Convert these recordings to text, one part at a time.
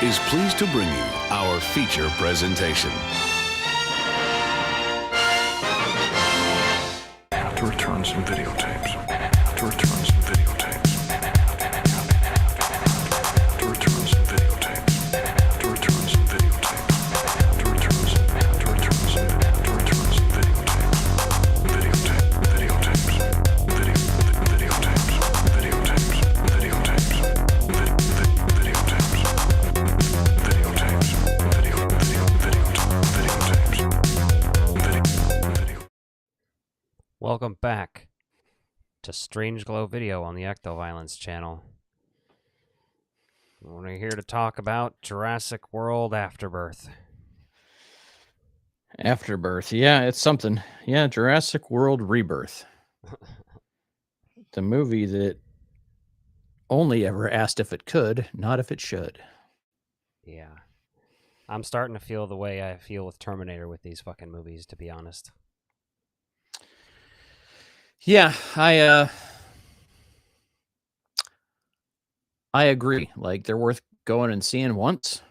is pleased to bring you our feature presentation. To return some videotapes. To return some videotapes. To return some videotapes. To return some videotapes. To return some videotapes. Videotapes. Welcome back to Strange Glow Video on the Ectoviolence channel. We're here to talk about Jurassic World Afterbirth. Afterbirth, yeah, it's something. Yeah, Jurassic World Rebirth. The movie that only ever asked if it could, not if it should. Yeah. I'm starting to feel the way I feel with Terminator with these fucking movies, to be honest. Yeah, I agree. Like, they're worth going and seeing once.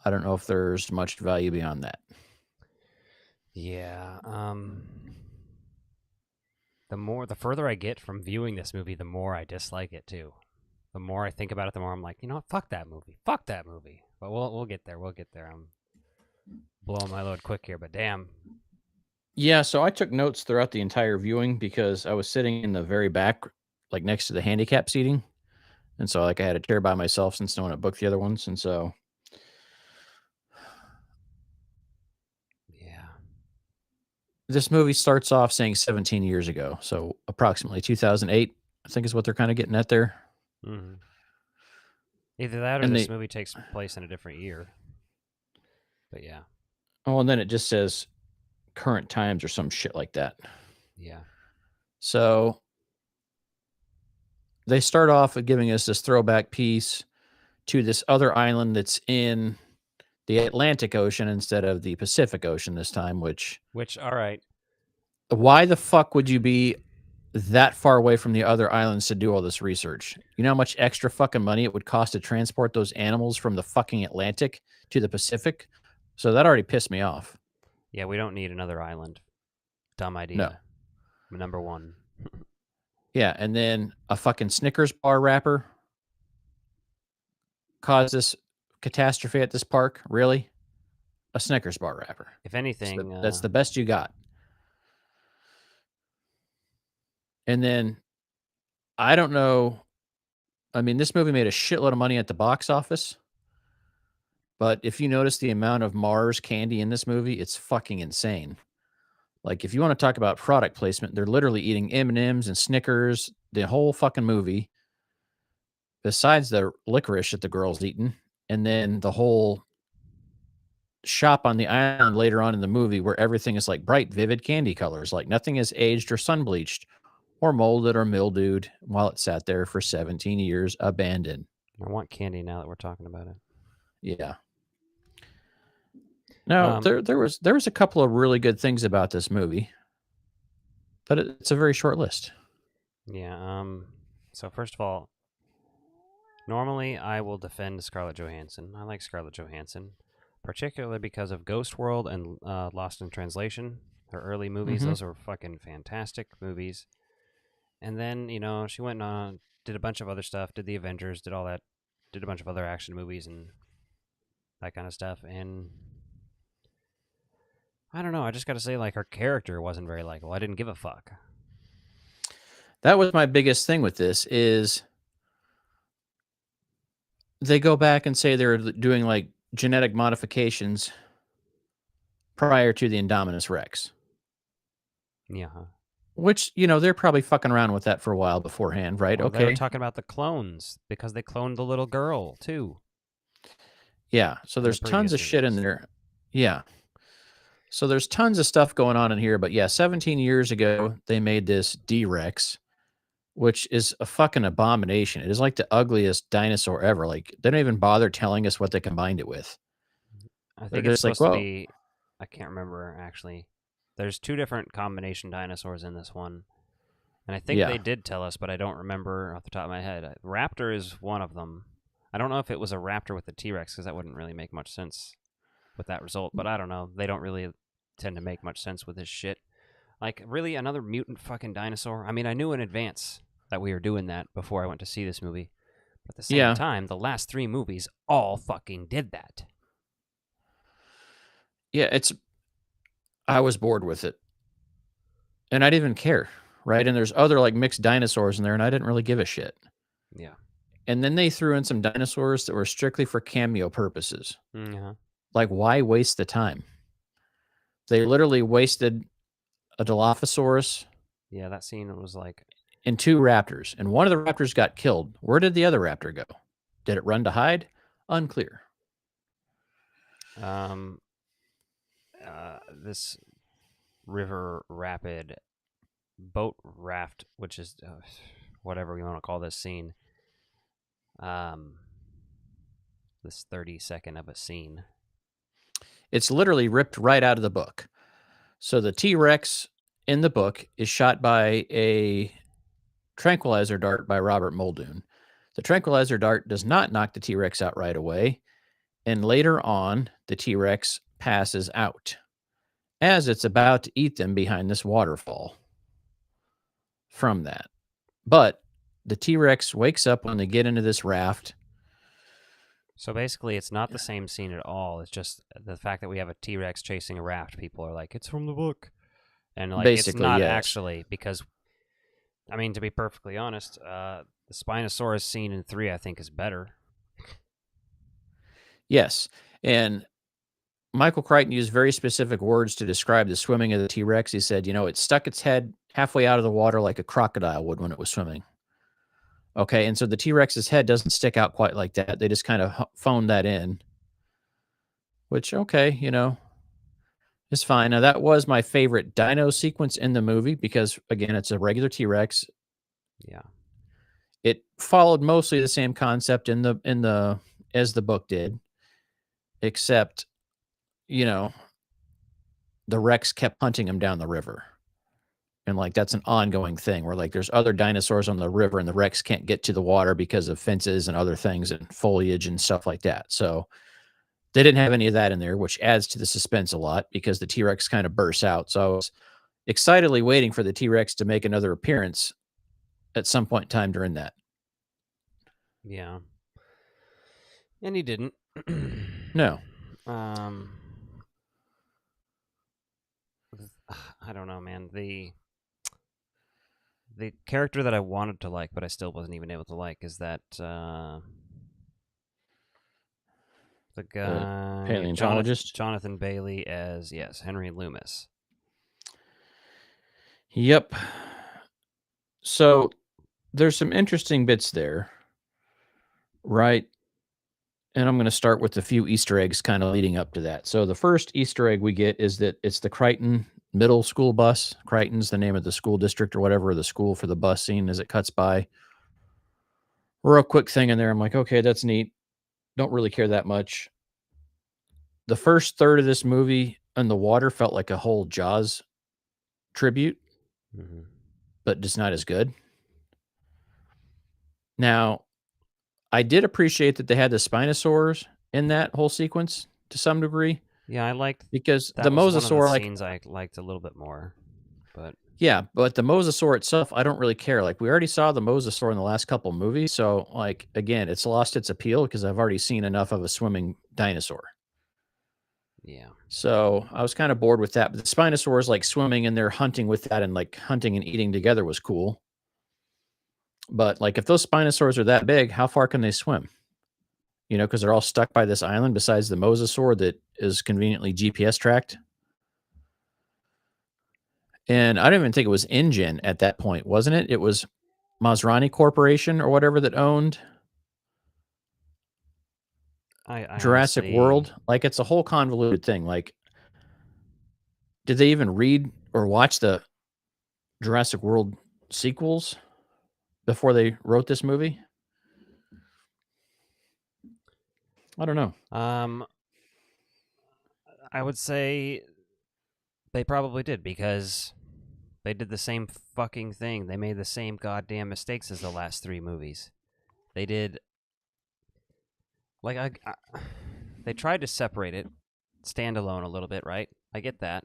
I don't know if there's much value beyond that. Yeah, the further I get from viewing this movie, the more I dislike it too. The more I think about it, the more I'm like, you know what, fuck that movie. Fuck that movie. But we'll get there. We'll get there. I'm blowing my load quick here, but damn. Yeah, so I took notes throughout the entire viewing because I was sitting in the very back, like next to the handicap seating. And so like I had a chair by myself since no one had booked the other ones. And so Yeah. this movie starts off saying 17 years ago. So approximately 2008, I think is what they're kind of getting at there. Mm-hmm. Either that or And this movie takes place in a different year. But yeah. Oh, and then it just says current times or some shit like that. Yeah. So they start off with giving us this throwback piece to this other island that's in the Atlantic Ocean instead of the Pacific Ocean this time, which all right. why the fuck would you be that far away from the other islands to do all this research? You know how much extra fucking money it would cost to transport those animals from the fucking Atlantic to the Pacific? So that already pissed me off. Yeah, we don't need another island. Dumb idea. No. Number one. Yeah, and then a fucking Snickers bar wrapper caused this catastrophe at this park. Really? A Snickers bar wrapper. If anything, that's the best you got. And then, I don't know. I mean, this movie made a shitload of money at the box office. But if you notice the amount of Mars candy in this movie, it's fucking insane. Like, if you want to talk about product placement, they're literally eating M&Ms and Snickers the whole fucking movie, besides the licorice that the girl's eating, and then the whole shop on the island later on in the movie where everything is like bright, vivid candy colors. Like nothing is aged or sun bleached or molded or mildewed while it sat there for 17 years abandoned. I want candy now that we're talking about it. Yeah. Now, there was a couple of really good things about this movie, but it's a very short list. Yeah. So first of all, normally I will defend Scarlett Johansson. I like Scarlett Johansson, particularly because of Ghost World and Lost in Translation. Her early movies, those are fucking fantastic movies. And then, you know, she went on, did a bunch of other stuff, did the Avengers, did all that, did a bunch of other action movies and that kind of stuff. And I don't know, I just got to say, like, her character wasn't very likable. I didn't give a fuck. That was my biggest thing with this is they go back and say they're doing like genetic modifications prior to the Indominus Rex. Yeah. Which, you know, they're probably fucking around with that for a while beforehand, right? Well, okay. They were talking about the clones because they cloned the little girl, too. Yeah. So there's tons of shit in there. Yeah. So there's tons of stuff going on in here. But yeah, 17 years ago, they made this D-Rex, which is a fucking abomination. It is like the ugliest dinosaur ever. Like, they don't even bother telling us what they combined it with. I think it's supposed to be, I can't remember, actually. There's two different combination dinosaurs in this one. And I think they did tell us, but I don't remember off the top of my head. Raptor is one of them. I don't know if it was a raptor with a T-Rex, because that wouldn't really make much sense with that result. But I don't know. They don't really tend to make much sense with this shit. Like, really, another mutant fucking dinosaur? I mean, I knew in advance that we were doing that before I went to see this movie. But at the same time, the last 3 movies all fucking did that. Yeah, I was bored with it. And I didn't even care, right? And there's other like mixed dinosaurs in there, and I didn't really give a shit. Yeah. And then they threw in some dinosaurs that were strictly for cameo purposes. Mm-hmm. Like, why waste the time? They literally wasted a Dilophosaurus Yeah, that scene was like... and 2 raptors, and one of the raptors got killed. Where did the other raptor go? Did it run to hide? Unclear. This river rapid boat raft, which is whatever we want to call this scene. This 30-second of a scene. It's literally ripped right out of the book. So the T-Rex in the book is shot by a tranquilizer dart by Robert Muldoon. The tranquilizer dart does not knock the T-Rex out right away, and later on, the T-Rex passes out as it's about to eat them behind this waterfall from that. But the T-Rex wakes up when they get into this raft. So basically, it's not the same scene at all. It's just the fact that we have a T-Rex chasing a raft. People are like, it's from the book. And like, Basically, it's not yes. actually, because, I mean, to be perfectly honest, the Spinosaurus scene in 3, I think, is better. Yes. And Michael Crichton used very specific words to describe the swimming of the T-Rex. He said, it stuck its head halfway out of the water like a crocodile would when it was swimming. Okay, and so the T-Rex's head doesn't stick out quite like that. They just kind of phoned that in, which, okay, is fine. Now, that was my favorite dino sequence in the movie because, again, it's a regular T-Rex. Yeah. It followed mostly the same concept as the book did, except, the Rex kept hunting him down the river. And like, that's an ongoing thing where like there's other dinosaurs on the river and the Rex can't get to the water because of fences and other things and foliage and stuff like that. So they didn't have any of that in there, which adds to the suspense a lot because the T-Rex kind of bursts out. So I was excitedly waiting for the T-Rex to make another appearance at some point in time during that. Yeah. And he didn't. No. I don't know, man. The character that I wanted to like, but I still wasn't even able to like, is that the guy paleontologist? Jonathan Bailey as Henry Loomis. Yep. So there's some interesting bits there, right? And I'm going to start with a few Easter eggs kind of leading up to that. So the first Easter egg we get is that it's the Crichton middle school bus. Crichton's the name of the school district or whatever, or the school for the bus scene as it cuts by. Real quick thing in there. I'm like, okay, that's neat. Don't really care that much. The first third of this movie on the water felt like a whole Jaws tribute, but just not as good. Now, I did appreciate that they had the Spinosaurs in that whole sequence to some degree. Yeah, I liked because that the was mosasaur, one of the like scenes I liked a little bit more, but yeah, but the mosasaur itself, I don't really care. Like we already saw the mosasaur in the last couple movies, so like again, it's lost its appeal because I've already seen enough of a swimming dinosaur. Yeah. So I was kind of bored with that. But the Spinosaurs like swimming and they're hunting with that and like hunting and eating together was cool. But like if those Spinosaurs are that big, how far can they swim? Because they're all stuck by this island besides the mosasaur that is conveniently GPS tracked. And I don't even think it was InGen at that point, wasn't it? It was Masrani Corporation or whatever that owned I Jurassic honestly, World. Like it's a whole convoluted thing. Like, did they even read or watch the Jurassic World sequels before they wrote this movie? I don't know. I would say they probably did because they did the same fucking thing. They made the same goddamn mistakes as the last 3 movies. They did Like they tried to separate it, standalone a little bit, right? I get that.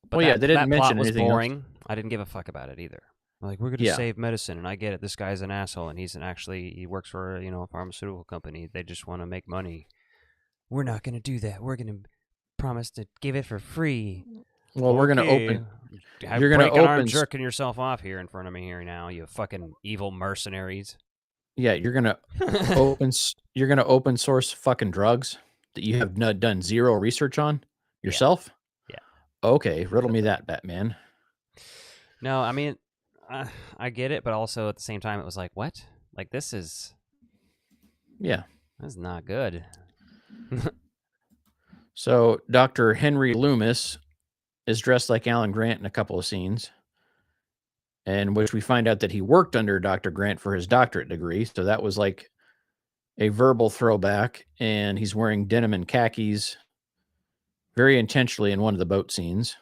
But Well, yeah, they didn't that plot mention was anything else. boring. I didn't give a fuck about it either. Like, we're gonna Yeah. save medicine, and I get it. This guy's an asshole, and he works for a pharmaceutical company. They just want to make money. We're not gonna do that. We're gonna promise to give it for free. Well, we're gonna Okay. open. You're gonna arm open. jerking yourself off here in front of me here now, you fucking evil mercenaries. Yeah, you're gonna You're gonna open source fucking drugs that you have done zero research on yourself. Yeah. Okay, riddle me that, Batman. No, I mean, I get it, but also at the same time, it was like, what? Like, this is not good. So Dr. Henry Loomis is dressed like Alan Grant in a couple of scenes, in which we find out that he worked under Dr. Grant for his doctorate degree. So that was like a verbal throwback, and he's wearing denim and khakis very intentionally in one of the boat scenes.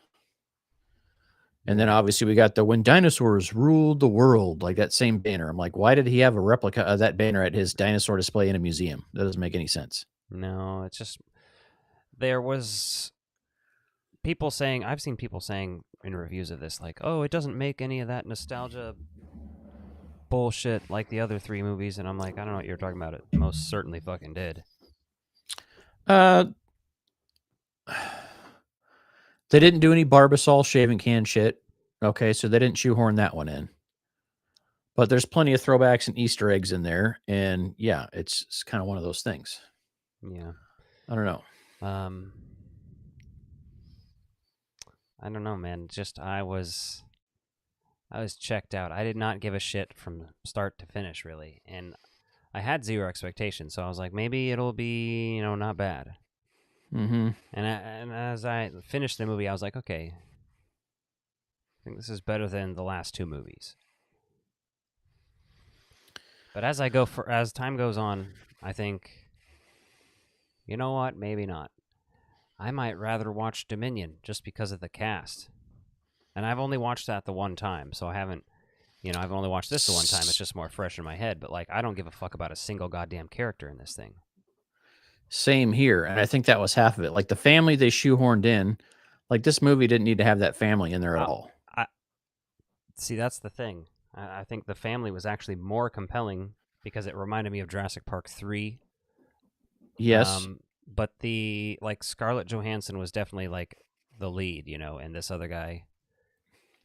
And then obviously we got the "When Dinosaurs Ruled the World," like that same banner. I'm like, why did he have a replica of that banner at his dinosaur display in a museum? That doesn't make any sense. No, it's just there was people saying, I've seen people saying in reviews of this, like, oh, it doesn't make any of that nostalgia bullshit like the other three movies, and I'm like, I don't know what you're talking about. It most certainly fucking did. They didn't do any Barbasol shaving can shit. Okay, so they didn't shoehorn that one in. But there's plenty of throwbacks and Easter eggs in there, and yeah, it's kind of one of those things. Yeah. I don't know. I don't know, man. Just I was checked out. I did not give a shit from start to finish, really, and I had zero expectations. So I was like, maybe it'll be, not bad. Mm-hmm. And as I finished the movie, I was like, okay, I think this is better than the last two movies. But as time goes on, I think, you know what? Maybe not. I might rather watch Dominion just because of the cast. And I've only watched that the one time, so I haven't, I've only watched this the one time. It's just more fresh in my head. But, like, I don't give a fuck about a single goddamn character in this thing. Same here. And I think that was half of it. Like, the family they shoehorned in, like, this movie didn't need to have that family in there at all. See, that's the thing. I think the family was actually more compelling because it reminded me of Jurassic Park 3. Yes. But Scarlett Johansson was definitely, like, the lead, and this other guy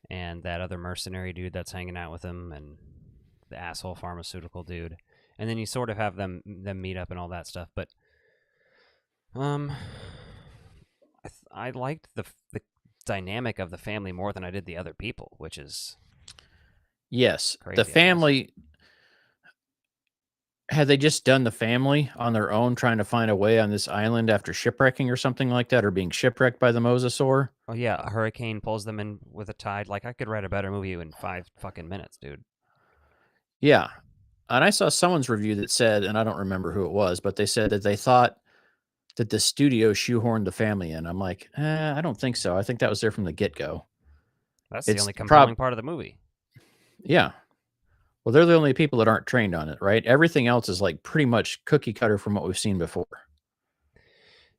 and that other mercenary dude that's hanging out with him and the asshole pharmaceutical dude. And then you sort of have them meet up and all that stuff. But I liked the dynamic of the family more than I did the other people, which is yes. crazy, The family, had they just done the family on their own, trying to find a way on this island after shipwrecking or something like that, or being shipwrecked by the mosasaur? Oh yeah, a hurricane pulls them in with a tide. Like, I could write a better movie in 5 fucking minutes, dude. Yeah. And I saw someone's review that said, and I don't remember who it was, but they said that they thought that the studio shoehorned the family in. I'm like, I don't think so. I think that was there from the get-go. That's It's the only compelling part of the movie. Yeah. Well, they're the only people that aren't trained on it, right? Everything else is like pretty much cookie cutter from what we've seen before.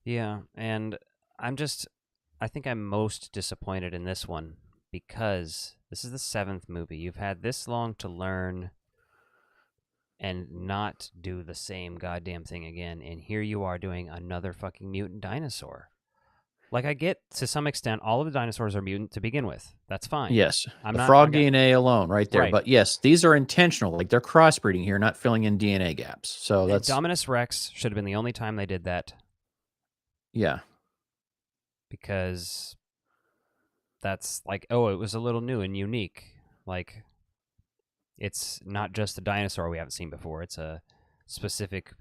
Yeah, and I think I'm most disappointed in this one because this is the 7th movie. You've had this long to learn and not do the same goddamn thing again, and here you are doing another fucking mutant dinosaur. Like, I get, to some extent, all of the dinosaurs are mutant to begin with. That's fine. Yes. The frog DNA alone right there. Right. But yes, these are intentional. Like, they're crossbreeding here, not filling in DNA gaps. So that's... Dominus Rex should have been the only time they did that. Yeah. Because that's like, oh, it was a little new and unique. Like, it's not just a dinosaur we haven't seen before. It's a specific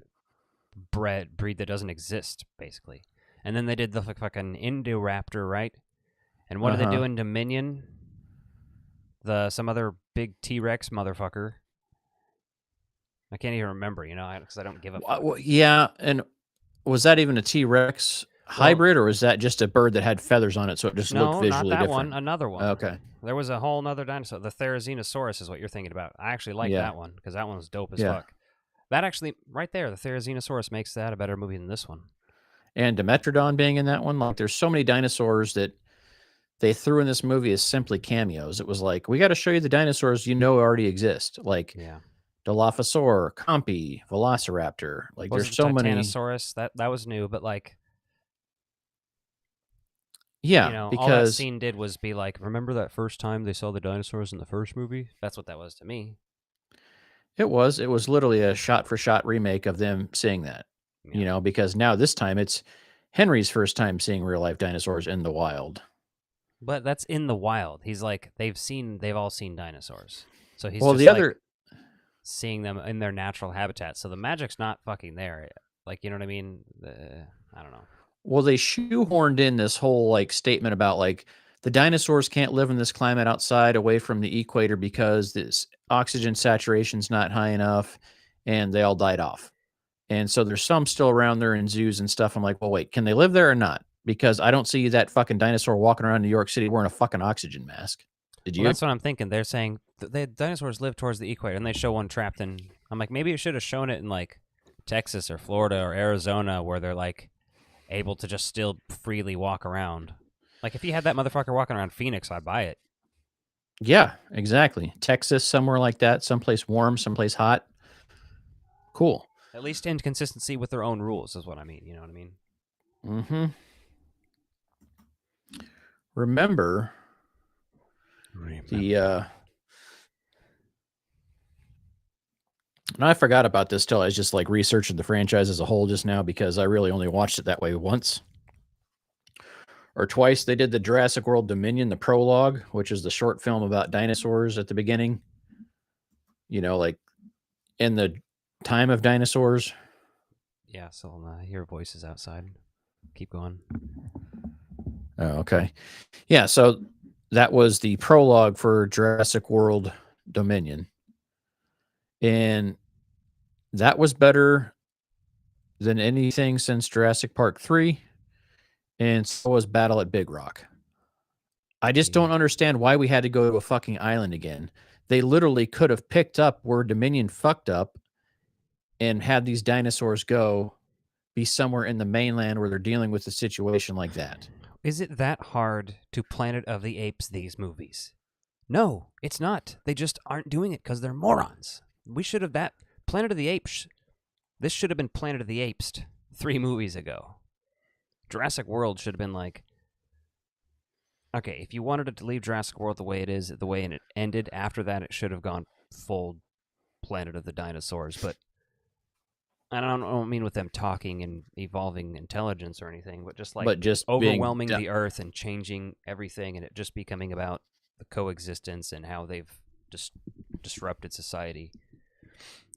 breed that doesn't exist, basically. And then they did the fucking Indoraptor, right? And what did they do in Dominion? Some other big T-Rex motherfucker. I can't even remember, because I don't give a fuck. Well, yeah, and was that even a T-Rex hybrid, or was that just a bird that had feathers on it, so it just looked visually different? No, not that one. Another one. Okay. There was a whole other dinosaur. The Therizinosaurus is what you're thinking about. I actually like that one, because that one was dope as fuck. That actually, right there, the Therizinosaurus makes that a better movie than this one. And Dimetrodon being in that one, like there's so many dinosaurs that they threw in this movie as simply cameos. It was like, we got to show you the dinosaurs you know already exist, like Yeah. Dilophosaur, Compy, Velociraptor. Like Was there's it so many. Titanosaurus? That was new, but like, Yeah, you know, all that because scene did was be like, remember that first time they saw the dinosaurs in the first movie? That's what that was to me. it was literally a shot for shot remake of them seeing that. Yeah. You know, because now this time it's Henry's first time seeing real life dinosaurs in the wild. But that's in the wild. He's like, they've all seen dinosaurs. So he's Well, just the like other seeing them in their natural habitat. So the magic's not fucking there. Like, you know what I mean? I don't know. Well, they shoehorned in this whole like statement about like the dinosaurs can't live in this climate outside away from the equator because this oxygen saturation's not high enough and they all died off. And so there's some still around there in zoos and stuff. I'm like, well, wait, can they live there or not? Because I don't see that fucking dinosaur walking around New York City wearing a fucking oxygen mask. Did you? Well, that's what I'm thinking. They're saying the dinosaurs live towards the equator, and they show one trapped in. I'm like, maybe it should have shown it in like Texas or Florida or Arizona, where they're like able to just still freely walk around. Like if you had that motherfucker walking around Phoenix, I'd buy it. Yeah, exactly. Texas, somewhere like that, someplace warm, someplace hot. Cool. At least in consistency with their own rules is what I mean. You know what I mean? Mm-hmm. Remember the and I forgot about this till I was just like researching the franchise as a whole just now because I really only watched it that way once or twice. They did the Jurassic World Dominion, the prologue, which is the short film about dinosaurs at the beginning. You know, like in the time of dinosaurs. Yeah. So I hear voices outside. Keep going. Oh, okay. Yeah, so that was the prologue for Jurassic World Dominion. And that was better than anything since Jurassic Park 3. And so was Battle at Big Rock. I just don't understand why we had to go to a fucking island again. They literally could have picked up where Dominion fucked up and had these dinosaurs be somewhere in the mainland where they're dealing with a situation like that. Is it that hard to Planet of the Apes these movies? No, it's not. They just aren't doing it because they're morons. We should have that Planet of the Apes. This should have been Planet of the Apes 3 movies ago. Jurassic World should have been like, okay, if you wanted it to leave Jurassic World the way it is, the way it ended, after that it should have gone full Planet of the Dinosaurs. But I don't mean with them talking and evolving intelligence or anything, but just like overwhelming the Earth and changing everything, and it just becoming about the coexistence and how they've just disrupted society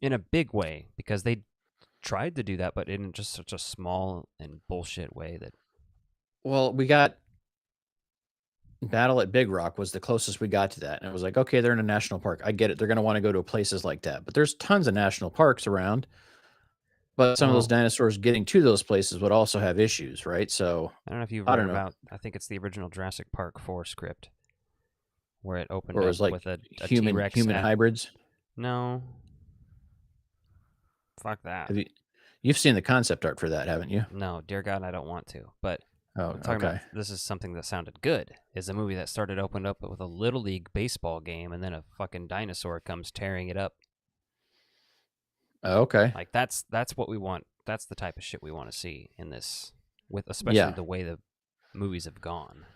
in a big way, because they tried to do that, but in just such a small and bullshit way that. Well, we got Battle at Big Rock was the closest we got to that. And it was like, okay, they're in a national park. I get it. They're going to want to go to places like that. But there's tons of national parks around. But some of those dinosaurs getting to those places would also have issues, right? So I don't know if you've read about, I think it's the original Jurassic Park 4 script where it opened up like with a human T-Rex hybrids. No. Fuck that. You've seen the concept art for that, haven't you? No, dear God, I don't want to. But I'm talking about, this is something that sounded good. Is a movie that opened up with a Little League baseball game, and then a fucking dinosaur comes tearing it up. Okay. Like that's what we want. That's the type of shit we want to see in this, with especially the way the movies have gone.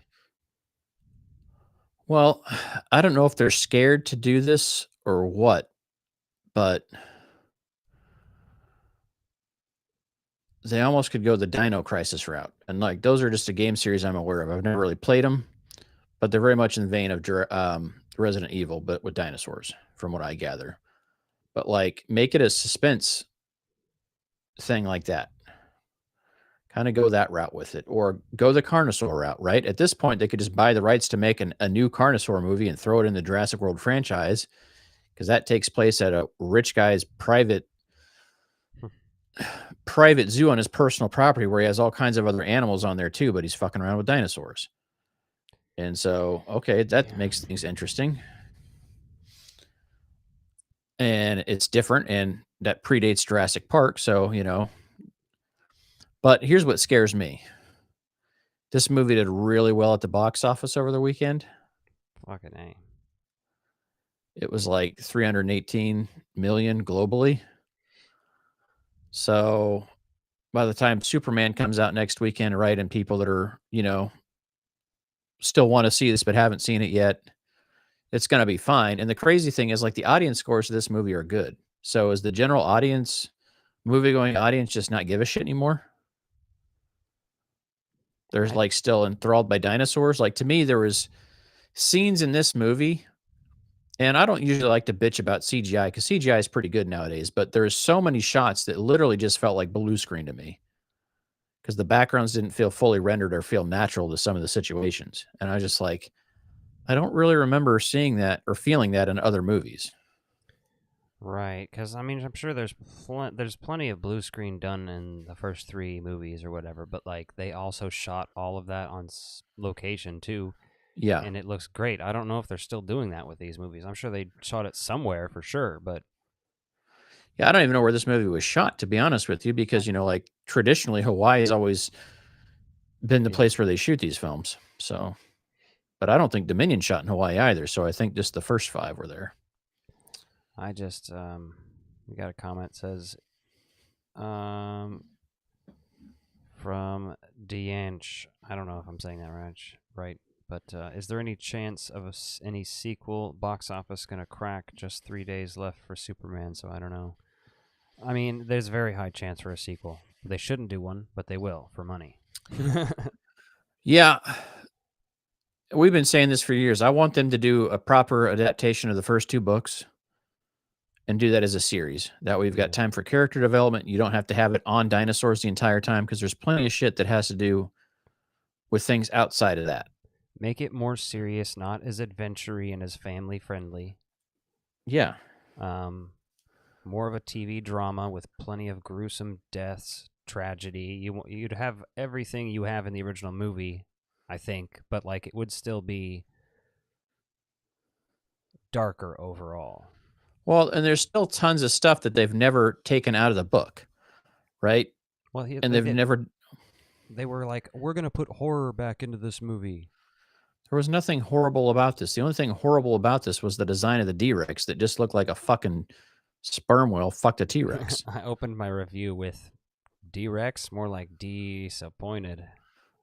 Well, I don't know if they're scared to do this or what, but they almost could go the Dino Crisis route. And like those are just a game series I'm aware of. I've never really played them, but they're very much in the vein of Resident Evil, but with dinosaurs, from what I gather. But like make it a suspense thing like that. Kind of go that route with it, or go the Carnosaur route, right? At this point, they could just buy the rights to make a new Carnosaur movie and throw it in the Jurassic World franchise, because that takes place at a rich guy's private zoo on his personal property where he has all kinds of other animals on there too, but he's fucking around with dinosaurs. And so, okay, that makes things interesting. And it's different. And that predates Jurassic Park. So, you know, but here's what scares me. This movie did really well at the box office over the weekend. Fucking A. It was like 318 million globally. So by the time Superman comes out next weekend, right, and people that are, you know, still want to see this but haven't seen it yet, it's going to be fine. And the crazy thing is, like, the audience scores of this movie are good. So is the general audience, movie going audience, just not give a shit anymore? They're like still enthralled by dinosaurs. Like, to me, there was scenes in this movie, and I don't usually like to bitch about CGI because CGI is pretty good nowadays, but there's so many shots that literally just felt like blue screen to me because the backgrounds didn't feel fully rendered or feel natural to some of the situations. And I was just like, I don't really remember seeing that or feeling that in other movies. Right, because I mean, I'm sure there's plenty of blue screen done in the first 3 movies or whatever, but like they also shot all of that on location too, Yeah. and it looks great. I don't know if they're still doing that with these movies. I'm sure they shot it somewhere for sure, but Yeah, I don't even know where this movie was shot, to be honest with you, because, you know, like traditionally Hawaii has always been the Yeah. place where they shoot these films. So, but I don't think Dominion shot in Hawaii either. So I think just the first 5 were there. I just we got a comment says from Deanch. I don't know if I'm saying that right, but is there any chance of any sequel? Box office gonna crack? Just 3 days left for Superman, so I don't know. I mean, there's a very high chance for a sequel. They shouldn't do one, but they will for money. Yeah. We've been saying this for years. I want them to do a proper adaptation of the first 2 books and do that as a series. That way, we've got time for character development. You don't have to have it on dinosaurs the entire time because there's plenty of shit that has to do with things outside of that. Make it more serious, not as adventure-y and as family-friendly. Yeah. More of a TV drama with plenty of gruesome deaths, tragedy. You'd have everything you have in the original movie, I think, but like it would still be darker overall. Well, and there's still tons of stuff that they've never taken out of the book, right? Well, And they've never. They were like, we're going to put horror back into this movie. There was nothing horrible about this. The only thing horrible about this was the design of the D-Rex that just looked like a fucking sperm whale fucked a T-Rex. I opened my review with D-Rex, more like disappointed.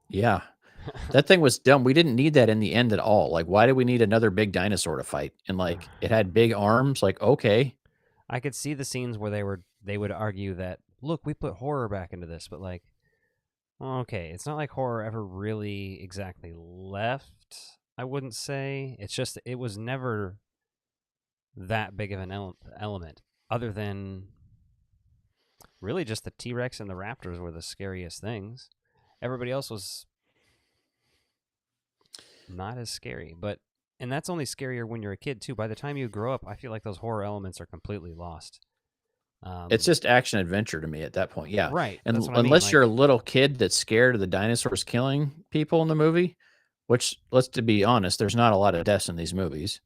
Yeah. That thing was dumb. We didn't need that in the end at all. Like, why do we need another big dinosaur to fight? And like, it had big arms. Like, okay. I could see the scenes where they would argue that, look, we put horror back into this, but like, okay, it's not like horror ever really exactly left, I wouldn't say. It's just, it was never that big of an element, other than really just the T-Rex and the Raptors were the scariest things. Everybody else was not as scary, and that's only scarier when you're a kid too. By the time you grow up, I feel like those horror elements are completely lost. It's just action adventure to me at that point. Yeah. Right. And that's what I mean, unless like, you're a little kid that's scared of the dinosaurs killing people in the movie, which, let's to be honest, there's not a lot of deaths in these movies.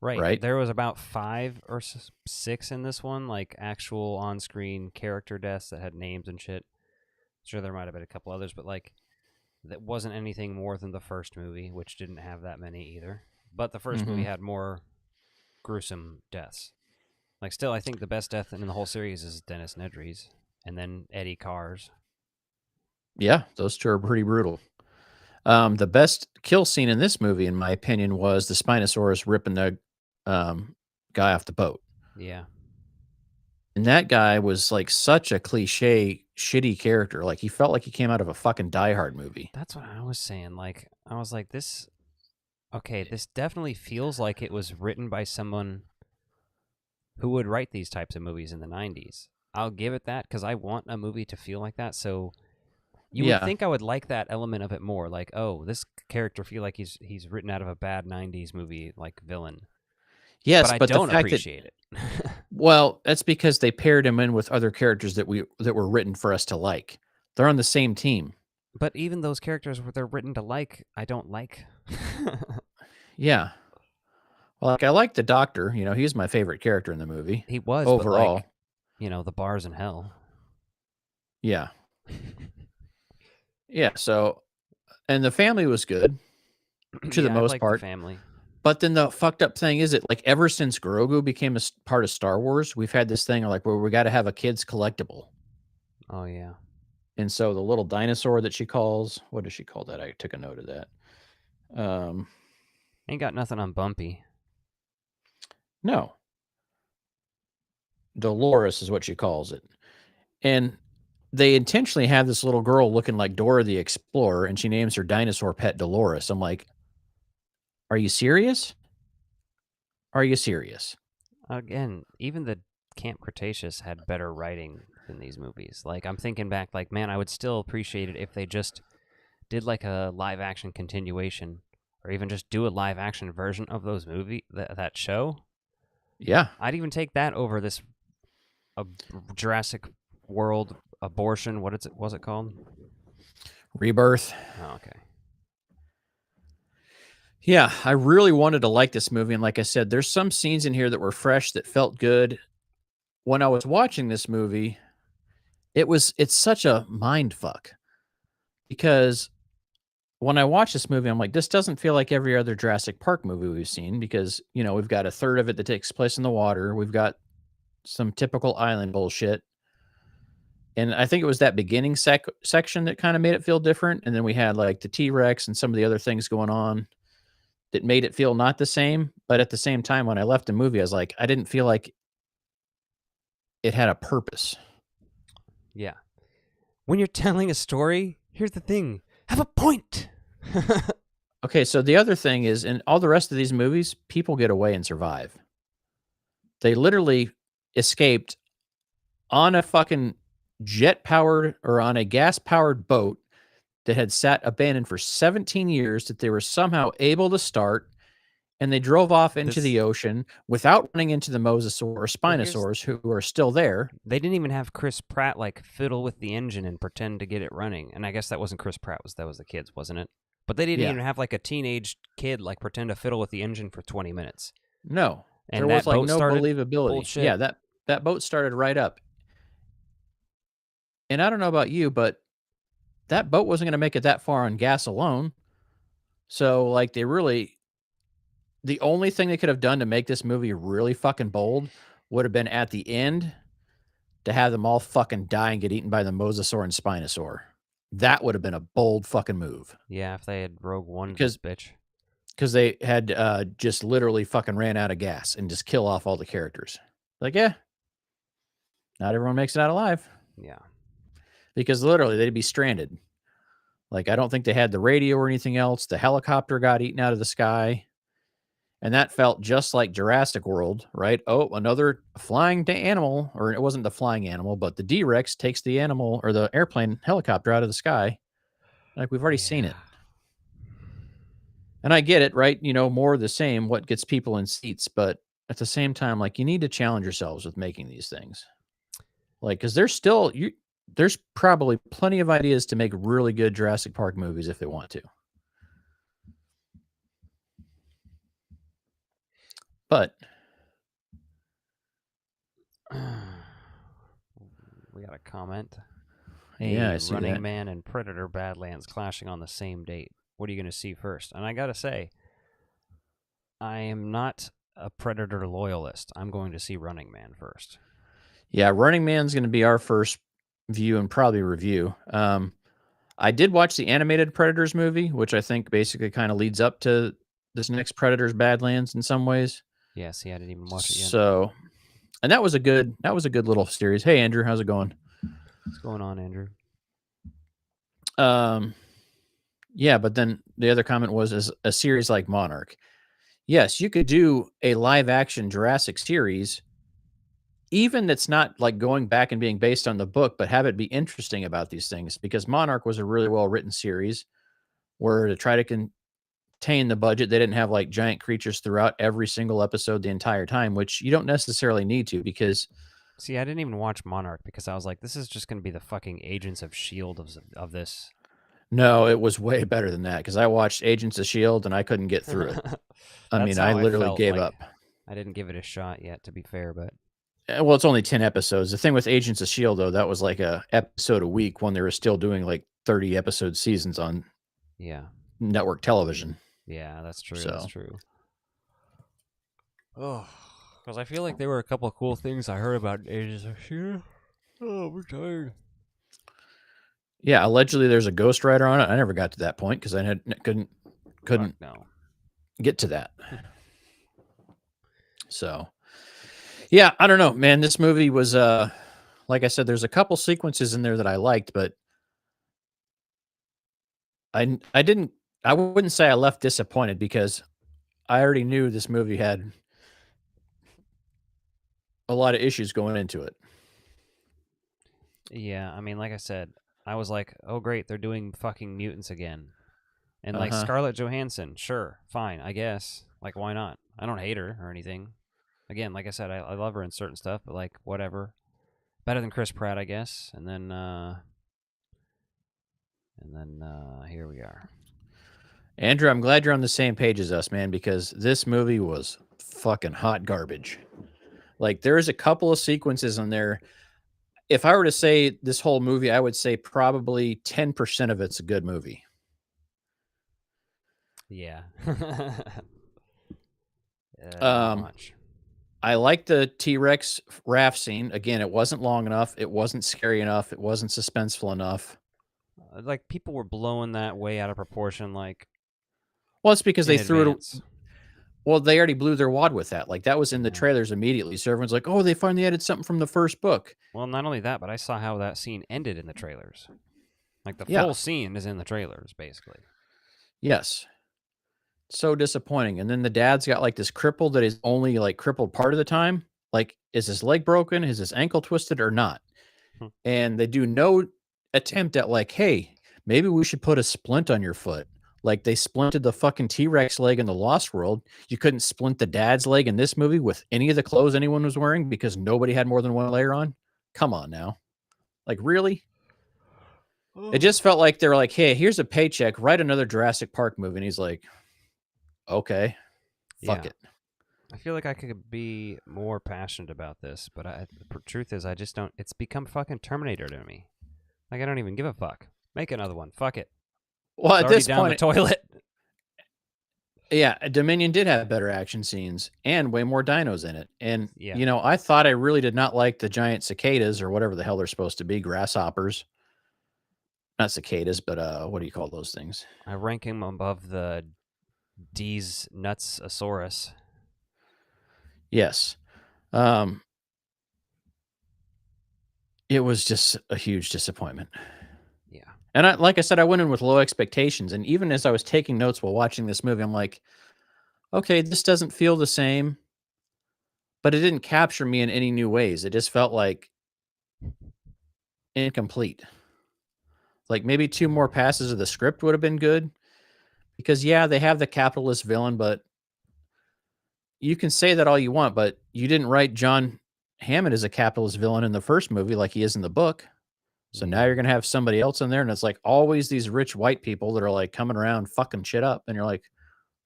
Right. There was about 5 or 6 in this one, like actual on-screen character deaths that had names and shit. Sure, there might have been a couple others, but like that wasn't anything more than the first movie, which didn't have that many either. But the 1st movie had more gruesome deaths. Like, still, I think the best death in the whole series is Dennis Nedry's, and then Eddie Carr's. Yeah, those 2 are pretty brutal. The best kill scene in this movie, in my opinion, was the Spinosaurus ripping the guy off the boat. Yeah. And that guy was like such a cliche, shitty character. Like, he felt like he came out of a fucking Die Hard movie. That's what I was saying. Like, I was like, this definitely feels like it was written by someone who would write these types of movies in the 90s. I'll give it that, because I want a movie to feel like that. So you would think I would like that element of it more. Like, oh, this character feel like he's written out of a bad 90s movie, like villain. Yes, but I don't the fact appreciate it. Well, that's because they paired him in with other characters that were written for us to like. They're on the same team. But even those characters they're written to like, I don't like. Yeah. Well, like, I like the Doctor. You know, he's my favorite character in the movie. He was overall. but like, the bars in hell. Yeah. Yeah. So, and the family was good to the Yeah, I most like part. the family. But then the fucked up thing is that, like, ever since Grogu became a part of Star Wars, we've had this thing like where we got to have a kid's collectible. Oh yeah. And so the little dinosaur that she calls, what does she call that? I took a note of that. Ain't got nothing on Bumpy. No, Dolores is what she calls it. And they intentionally have this little girl looking like Dora the Explorer, and she names her dinosaur pet Dolores. I'm like, are you serious? Are you serious? Again, even the Camp Cretaceous had better writing than these movies. Like, I'm thinking back, like, man, I would still appreciate it if they just did like a live action continuation, or even just do a live action version of those that show. Yeah. I'd even take that over this Jurassic World abortion. Was it called? Rebirth. Oh, okay. Yeah, I really wanted to like this movie. And like I said, there's some scenes in here that were fresh that felt good. When I was watching this movie, it's such a mind fuck. Because when I watch this movie, I'm like, this doesn't feel like every other Jurassic Park movie we've seen, because, we've got a third of it that takes place in the water. We've got some typical island bullshit. And I think it was that beginning section that kind of made it feel different. And then we had like the T-Rex and some of the other things going on that made it feel not the same. But at the same time, when I left the movie, I was like, I didn't feel like it had a purpose. Yeah. When you're telling a story, here's the thing. Have a point. Okay, so the other thing is, in all the rest of these movies, people get away and survive. They literally escaped on a fucking jet-powered or on a gas-powered boat that had sat abandoned for 17 years that they were somehow able to start, and they drove off into the ocean without running into the mosasaur or spinosaurs who are still there. They didn't even have Chris Pratt like fiddle with the engine and pretend to get it running. And I guess that wasn't Chris Pratt, that was the kids, wasn't it? But they didn't even have like a teenage kid like pretend to fiddle with the engine for 20 minutes. No. And there was like no believability. Bullshit. Yeah, that boat started right up. And I don't know about you, but that boat wasn't going to make it that far on gas alone. So like the only thing they could have done to make this movie really fucking bold would have been at the end to have them all fucking die and get eaten by the mosasaur and spinosaur. That would have been a bold fucking move. Yeah, if they had Rogue One this bitch. Because they had just literally fucking ran out of gas and just kill off all the characters. Like, yeah, not everyone makes it out alive. Yeah. Because literally they'd be stranded. Like, I don't think they had the radio or anything else. The helicopter got eaten out of the sky. And that felt just like Jurassic World, right? Oh, another flying animal, or it wasn't the flying animal, but the D-Rex takes the animal or the airplane helicopter out of the sky. Like, we've already seen it. And I get it, right? More of the same, what gets people in seats. But at the same time, like, you need to challenge yourselves with making these things. Like, because there's probably plenty of ideas to make really good Jurassic Park movies if they want to. But we got a comment. Yeah, I see Running that. Man and Predator Badlands clashing on the same date. What are you going to see first? And I got to say, I am not a Predator loyalist. I'm going to see Running Man first. Yeah, Running Man's going to be our first view and probably review. I did watch the animated Predators movie, which I think basically kind of leads up to this next Predators Badlands in some ways. Yeah, see, I didn't even watch it yet. So, and that was a good little series. Hey, Andrew, how's it going? What's going on, Andrew? Yeah, but then the other comment was, is a series like Monarch. Yes, you could do a live action Jurassic series, even that's not like going back and being based on the book, but have it be interesting about these things, because Monarch was a really well written series where, to try to contain the budget, they didn't have like giant creatures throughout every single episode the entire time, which you don't necessarily need to, because see, I didn't even watch Monarch because I was like, this is just going to be the fucking Agents of S.H.I.E.L.D. of this. No, it was way better than that, because I watched Agents of S.H.I.E.L.D. and I couldn't get through it. I mean, I literally gave up. I didn't give it a shot yet, to be fair, but Well, it's only 10 episodes. The thing with Agents of S.H.I.E.L.D., though, that was like a episode a week when they were still doing like 30 episode seasons on Yeah. network television. Yeah, that's true. That's So, true. Oh, because I feel like there were a couple of cool things I heard about Agents of S.H.I.E.L.D. Oh, we're tired. yeah, allegedly there's a Ghost Rider on it. I never got to that point because I couldn't Fuck no. get to that. So, yeah, I don't know, man. This movie was, like I said, there's a couple sequences in there that I liked, but I wouldn't say I left disappointed because I already knew this movie had a lot of issues going into it. Yeah, I mean, like I said, I was like, oh, great, they're doing fucking mutants again. And like Uh-huh. Scarlett Johansson, sure, fine, I guess. Like, why not? I don't hate her or anything. Again, like I said, I love her in certain stuff, but like, whatever. Better than Chris Pratt, I guess. And then here we are. Andrew, I'm glad you're on the same page as us, man, because this movie was fucking hot garbage. Like, there's a couple of sequences in there. If I were to say this whole movie, I would say probably 10% of it's a good movie. Yeah. Um, much. I like the T-Rex raft scene. Again, it wasn't long enough. It wasn't scary enough. It wasn't suspenseful enough. Like, people were blowing that way out of proportion, like, Well, it's because in they threw advance. it. Well, they already blew their wad with that. Like, that was in the Yeah. trailers immediately. So everyone's like, oh, they finally added something from the first book. Well, not only that, but I saw how that scene ended in the trailers. Like, the Yeah. full scene is in the trailers, basically. Yes. So disappointing. And then the dad's got like this cripple that is only like crippled part of the time. Like, is his leg broken? Is his ankle twisted or not? Hmm. And they do no attempt at like, hey, maybe we should put a splint on your foot. Like they splinted the fucking T-Rex leg in the Lost World. You couldn't splint the dad's leg in this movie with any of the clothes anyone was wearing because nobody had more than one layer on. Come on now. Like, really? It just felt like they were like, hey, here's a paycheck, write another Jurassic Park movie. And he's like, okay, fuck Yeah. it. I feel like I could be more passionate about this, but the truth is I just don't. It's become fucking Terminator to me. Like, I don't even give a fuck. Make another one. Fuck it. Well, It's at already this down point, the toilet. yeah, Dominion did have better action scenes and way more dinos in it. And, Yeah. you know, I thought I really did not like the giant cicadas or whatever the hell they're supposed to be, grasshoppers. Not cicadas, but what do you call those things? I rank him above the D's Nutsasaurus. Yes. It was just a huge disappointment. Yeah. And like I said, I went in with low expectations. And even as I was taking notes while watching this movie, I'm like, okay, this doesn't feel the same, but it didn't capture me in any new ways. It just felt like incomplete. Like maybe 2 more passes of the script would have been good because yeah, they have the capitalist villain, but you can say that all you want, but you didn't write John Hammond as a capitalist villain in the first movie like he is in the book. So now you're going to have somebody else in there. And it's like always these rich white people that are like coming around fucking shit up. And you're like,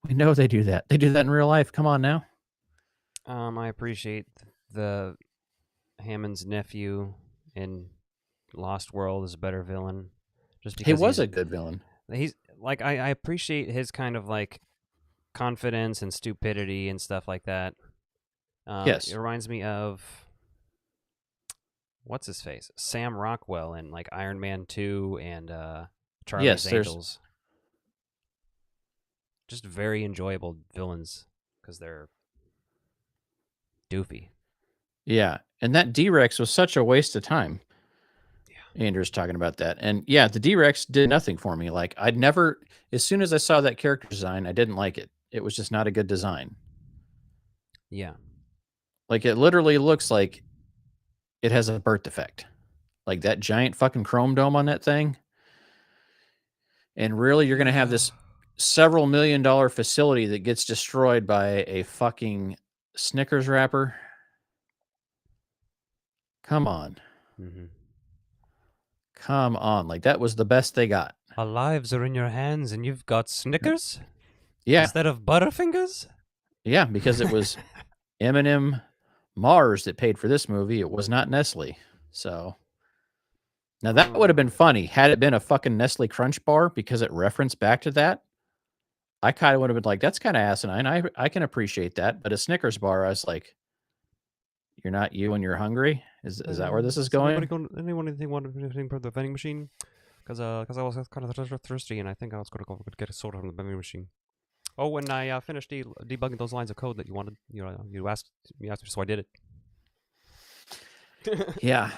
we know they do that. They do that in real life. Come on now. I appreciate the Hammond's nephew in Lost World is a better villain. Just because He was a good villain. he's like I appreciate his kind of like confidence and stupidity and stuff like that. Yes. It reminds me of what's his face, Sam Rockwell in like Iron Man 2 and Charlie's Yes, there's- Angels. Just very enjoyable villains because they're doofy. Yeah. And that D-Rex was such a waste of time. Yeah. Andrew's talking about that. And yeah, the D-Rex did nothing for me. Like I'd never, as soon as I saw that character design, I didn't like it. It was just not a good design. Yeah. Like it literally looks like it has a birth defect. Like that giant fucking chrome dome on that thing. And really, you're going to have this several $1 million facility that gets destroyed by a fucking Snickers wrapper. Come on. Mm-hmm. Come on. Like that was the best they got. Our lives are in your hands and you've got Snickers Yeah. instead of Butterfingers? Yeah, because it was M&M Mars that paid for this movie. It was not Nestle. So now that would have been funny had it been a fucking Nestle Crunch bar because it referenced back to that. I kind of would have been like, that's kind of asinine. I can appreciate that. But a Snickers bar, I was like, you're not you when you're hungry? Is that where this is going? Anyone want anything from the vending machine? Because I was kind of thirsty, and I think I was going to go get a soda from the vending machine. Oh, when I finished debugging those lines of code that you wanted, you asked me, so I did it. Yeah.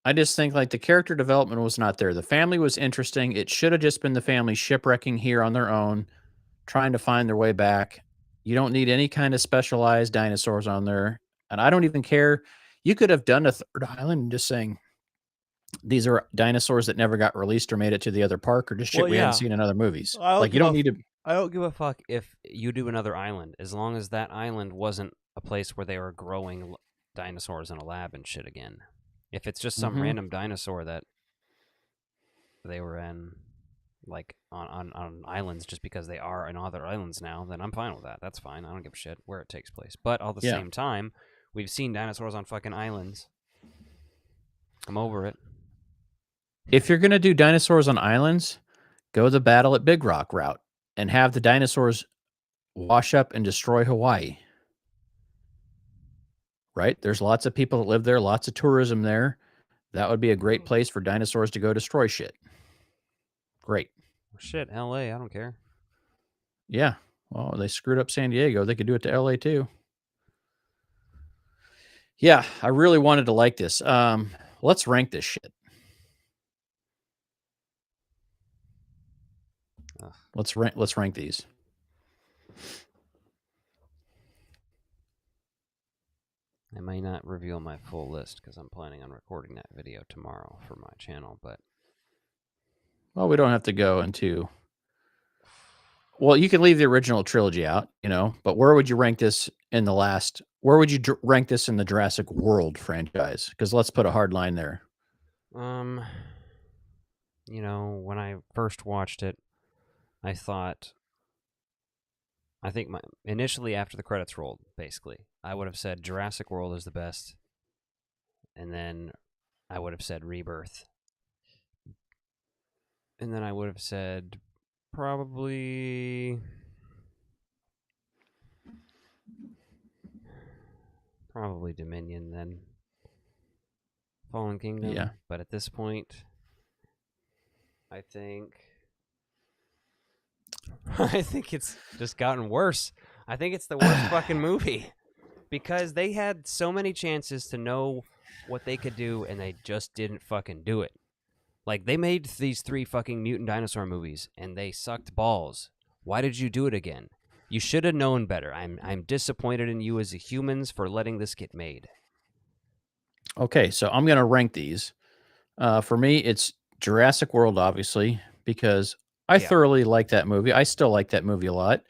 I just think like the character development was not there. The family was interesting. It should have just been the family shipwrecking here on their own, trying to find their way back. You don't need any kind of specialized dinosaurs on there. And I don't even care. You could have done a third island and just saying these are dinosaurs that never got released or made it to the other park or just shit Well, we yeah. hadn't seen in other movies. I don't Like you give don't a need to. I don't give a fuck if you do another island, as long as that island wasn't a place where they were growing dinosaurs in a lab and shit again. If it's just some random dinosaur that they were in, like on islands just because they are in other islands now, then I'm fine with that. That's fine. I don't give a shit where it takes place. But at the same time, we've seen dinosaurs on fucking islands. I'm over it. If you're going to do dinosaurs on islands, go the Battle at Big Rock route and have the dinosaurs wash up and destroy Hawaii. Right? There's lots of people that live there, lots of tourism there. That would be a great place for dinosaurs to go destroy shit. Great. Shit, LA, I don't care. Yeah. Well, they screwed up San Diego. They could do it to LA too. Yeah, I really wanted to like this. Let's rank this shit. Let's rank these. I may not reveal my full list because I'm planning on recording that video tomorrow for my channel, but well, we don't have to go into. Well, you can leave the original trilogy out, but where would you rank this in the last? Where would you rank this in the Jurassic World franchise? Because let's put a hard line there. When I first watched it, I think initially after the credits rolled, basically, I would have said Jurassic World is the best, and then I would have said Rebirth, and then I would have said probably Dominion, then Fallen Kingdom. Yeah. But at this point, I think it's just gotten worse. I think it's the worst fucking movie because they had so many chances to know what they could do and they just didn't fucking do it. Like, they made these 3 fucking mutant dinosaur movies and they sucked balls. Why did you do it again? You should have known better. I'm disappointed in you as humans for letting this get made. Okay, so I'm going to rank these. For me, it's Jurassic World, obviously, because I thoroughly like that movie. I still like that movie a lot,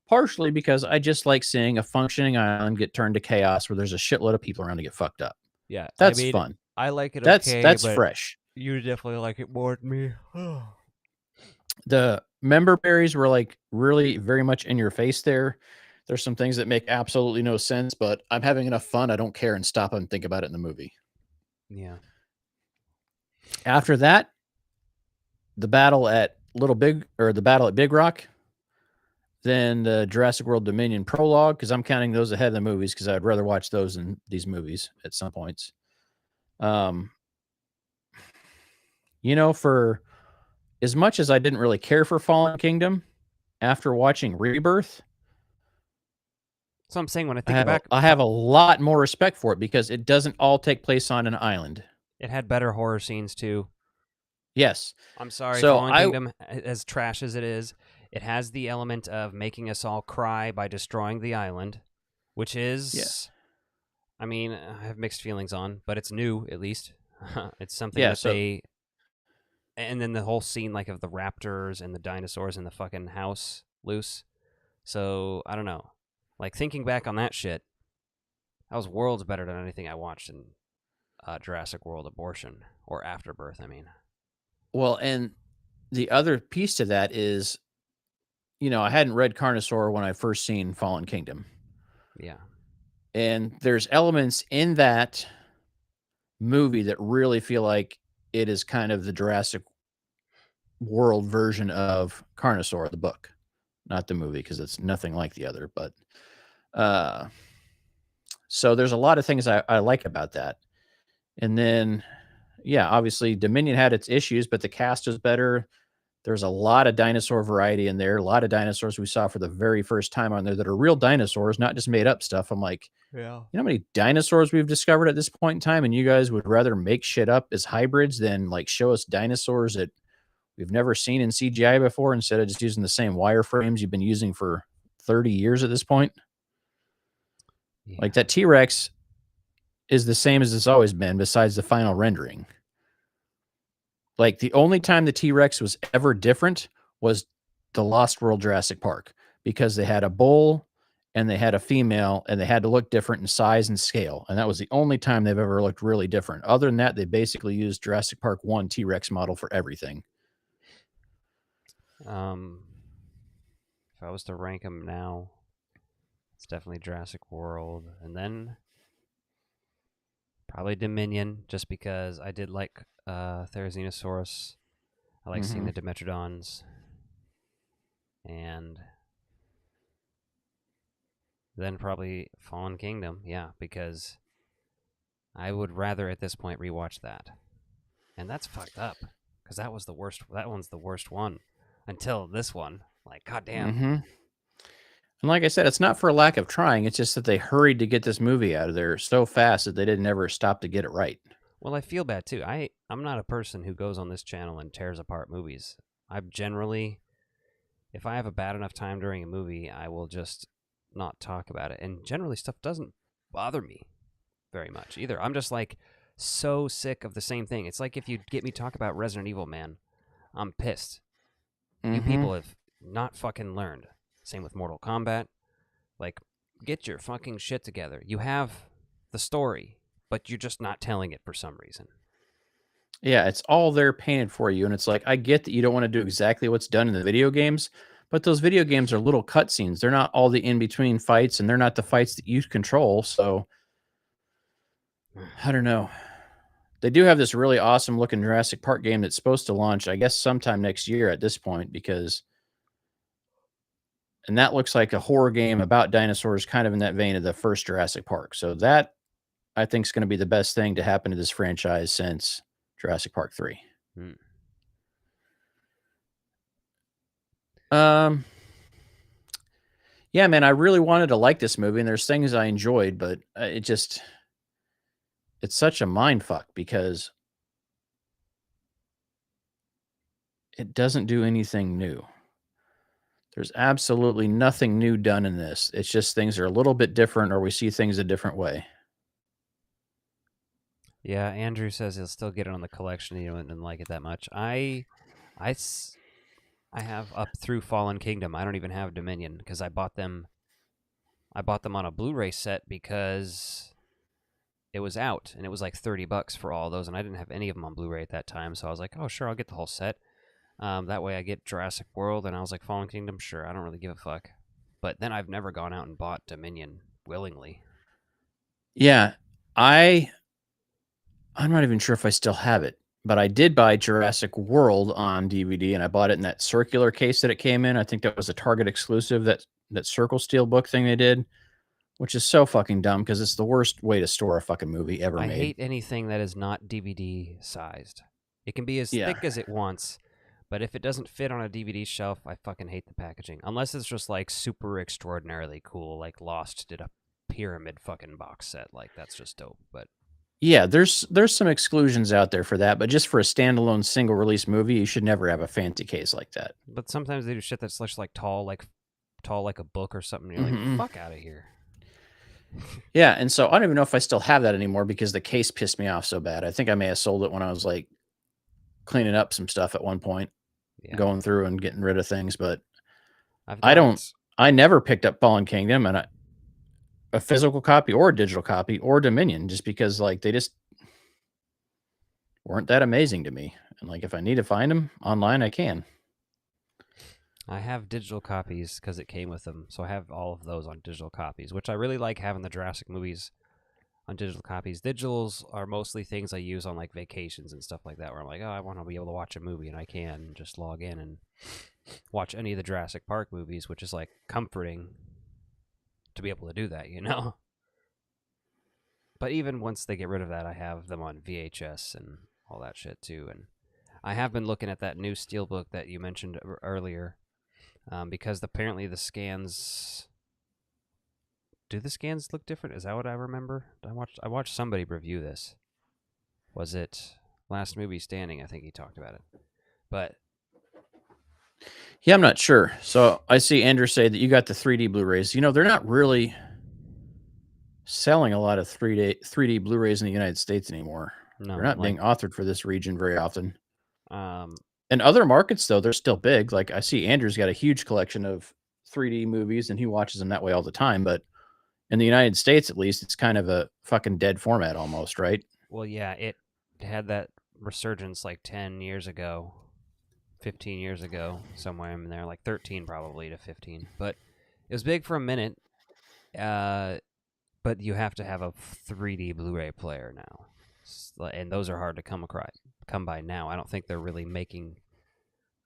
partially because I just like seeing a functioning island get turned to chaos where there's a shitload of people around to get fucked up. Yeah, that's fun. I like it. That's but fresh. You definitely like it more than me. The member berries were like really very much in your face there. There's some things that make absolutely no sense, but I'm having enough fun. I don't care and stop and think about it in the movie. Yeah. After that, the battle at Big Rock, then the Jurassic World Dominion prologue, because I'm counting those ahead of the movies because I'd rather watch those than these movies at some points. For as much as I didn't really care for Fallen Kingdom, after watching Rebirth, so I'm saying when I think back, I have a lot more respect for it because it doesn't all take place on an island. It had better horror scenes too. Yes. I'm sorry, Fallen Kingdom, as trash as it is, it has the element of making us all cry by destroying the island, which is, I mean, I have mixed feelings on, but it's new at least. It's something they. And then the whole scene, like, of the raptors and the dinosaurs in the fucking house loose. So, I don't know. Like, thinking back on that shit, that was worlds better than anything I watched in Jurassic World Abortion, or Afterbirth, I mean. Well, and the other piece to that is, I hadn't read Carnosaur when I first seen Fallen Kingdom. Yeah. And there's elements in that movie that really feel like it is kind of the Jurassic World version of Carnosaur, the book, not the movie, because it's nothing like the other. But so there's a lot of things I like about that. And then, yeah, obviously Dominion had its issues, but the cast was better. There's a lot of dinosaur variety in there. A lot of dinosaurs we saw for the very first time on there that are real dinosaurs, not just made up stuff. I'm like, Yeah. you know how many dinosaurs we've discovered at this point in time, and you guys would rather make shit up as hybrids than like show us dinosaurs that we've never seen in CGI before instead of just using the same wireframes you've been using for 30 years at this point? Yeah. Like that T-Rex is the same as it's always been, besides the final rendering. Like the only time the T-Rex was ever different was the Lost World Jurassic Park, because they had a bull and they had a female and they had to look different in size and scale. And that was the only time they've ever looked really different. Other than that, they basically used Jurassic Park 1 T-Rex model for everything. If I was to rank them now, it's definitely Jurassic World, and then probably Dominion, just because I did like Therizinosaurus. I like seeing the Dimetrodons, and then probably Fallen Kingdom, yeah, because I would rather at this point rewatch that, and that's fucked up because that was the worst. That one's the worst one until this one. Like, goddamn. And like I said, it's not for a lack of trying. It's just that they hurried to get this movie out of there so fast that they didn't ever stop to get it right. Well, I feel bad too. I'm not a person who goes on this channel and tears apart movies. I'm generally, if I have a bad enough time during a movie, I will just not talk about it. And generally, stuff doesn't bother me very much either. I'm just like so sick of the same thing. It's like if you get me talk about Resident Evil, man, I'm pissed. You people have not fucking learned. Same with Mortal Kombat. Like, get your fucking shit together. You have the story, but you're just not telling it for some reason. Yeah, it's all there painted for you. And it's like, I get that you don't want to do exactly what's done in the video games, but those video games are little cutscenes. They're not all the in-between fights, and they're not the fights that you control. So, I don't know. They do have this really awesome looking Jurassic Park game that's supposed to launch, I guess, sometime next year at this point, and that looks like a horror game about dinosaurs, kind of in that vein of the first Jurassic Park. So that, I think, is going to be the best thing to happen to this franchise since Jurassic Park 3. Yeah, man, I really wanted to like this movie, and there's things I enjoyed, but it's such a mind fuck because it doesn't do anything new. There's absolutely nothing new done in this. It's just things are a little bit different, or we see things a different way. Yeah, Andrew says he'll still get it on the collection. He didn't like it that much. I have up through Fallen Kingdom. I don't even have Dominion because I bought them on a Blu-ray set because it was out, and it was like $30 for all those, and I didn't have any of them on Blu-ray at that time. So I was like, oh, sure, I'll get the whole set. That way I get Jurassic World, and I was like, Fallen Kingdom, sure, I don't really give a fuck. But then I've never gone out and bought Dominion willingly. Yeah, I'm not even sure if I still have it, but I did buy Jurassic World on DVD, and I bought it in that circular case that it came in. I think that was a Target exclusive, that circle steel book thing they did, which is so fucking dumb because it's the worst way to store a fucking movie ever made. I hate anything that is not DVD sized. It can be as thick as it wants, but if it doesn't fit on a DVD shelf, I fucking hate the packaging. Unless it's just like super extraordinarily cool, like Lost did a pyramid fucking box set. Like, that's just dope. But yeah, there's some exclusions out there for that, but just for a standalone single release movie, you should never have a fancy case like that. But sometimes they do shit that's like tall like a book or something. You're like, fuck out of here. Yeah, and so I don't even know if I still have that anymore because the case pissed me off so bad. I think I may have sold it when I was like cleaning up some stuff at one point, going through and getting rid of things. But I never picked up Fallen Kingdom, and a physical copy or a digital copy or Dominion, just because like they just weren't that amazing to me. And like if I need to find them online, I can. I have digital copies because it came with them, so I have all of those on digital copies, which I really like having the Jurassic movies on digital copies. Digitals are mostly things I use on like vacations and stuff like that, where I'm like, oh, I want to be able to watch a movie, and I can just log in and watch any of the Jurassic Park movies, which is like comforting to be able to do that, you know? But even once they get rid of that, I have them on VHS and all that shit too. And I have been looking at that new Steelbook that you mentioned earlier, because apparently the scans. Do the scans look different? Is that what I remember? I watched somebody review this. Was it Last Movie Standing? I think he talked about it. But Yeah, I'm not sure. So I see Andrew say that you got the 3D Blu-rays. You know, they're not really selling a lot of 3D Blu-rays in the United States anymore. no, They're not like being authored for this region very often. um, In other markets, though, they're still big. Like I see Andrew's got a huge collection of 3D movies, and he watches them that way all the time. But in the United States, at least, it's kind of a fucking dead format almost, right? well, yeah, it had that resurgence like 10 years ago, 15 years ago, somewhere in there, like 13 probably to 15. But it was big for a minute. But you have to have a 3D Blu-ray player now, and those are hard to come by now. I don't think they're really making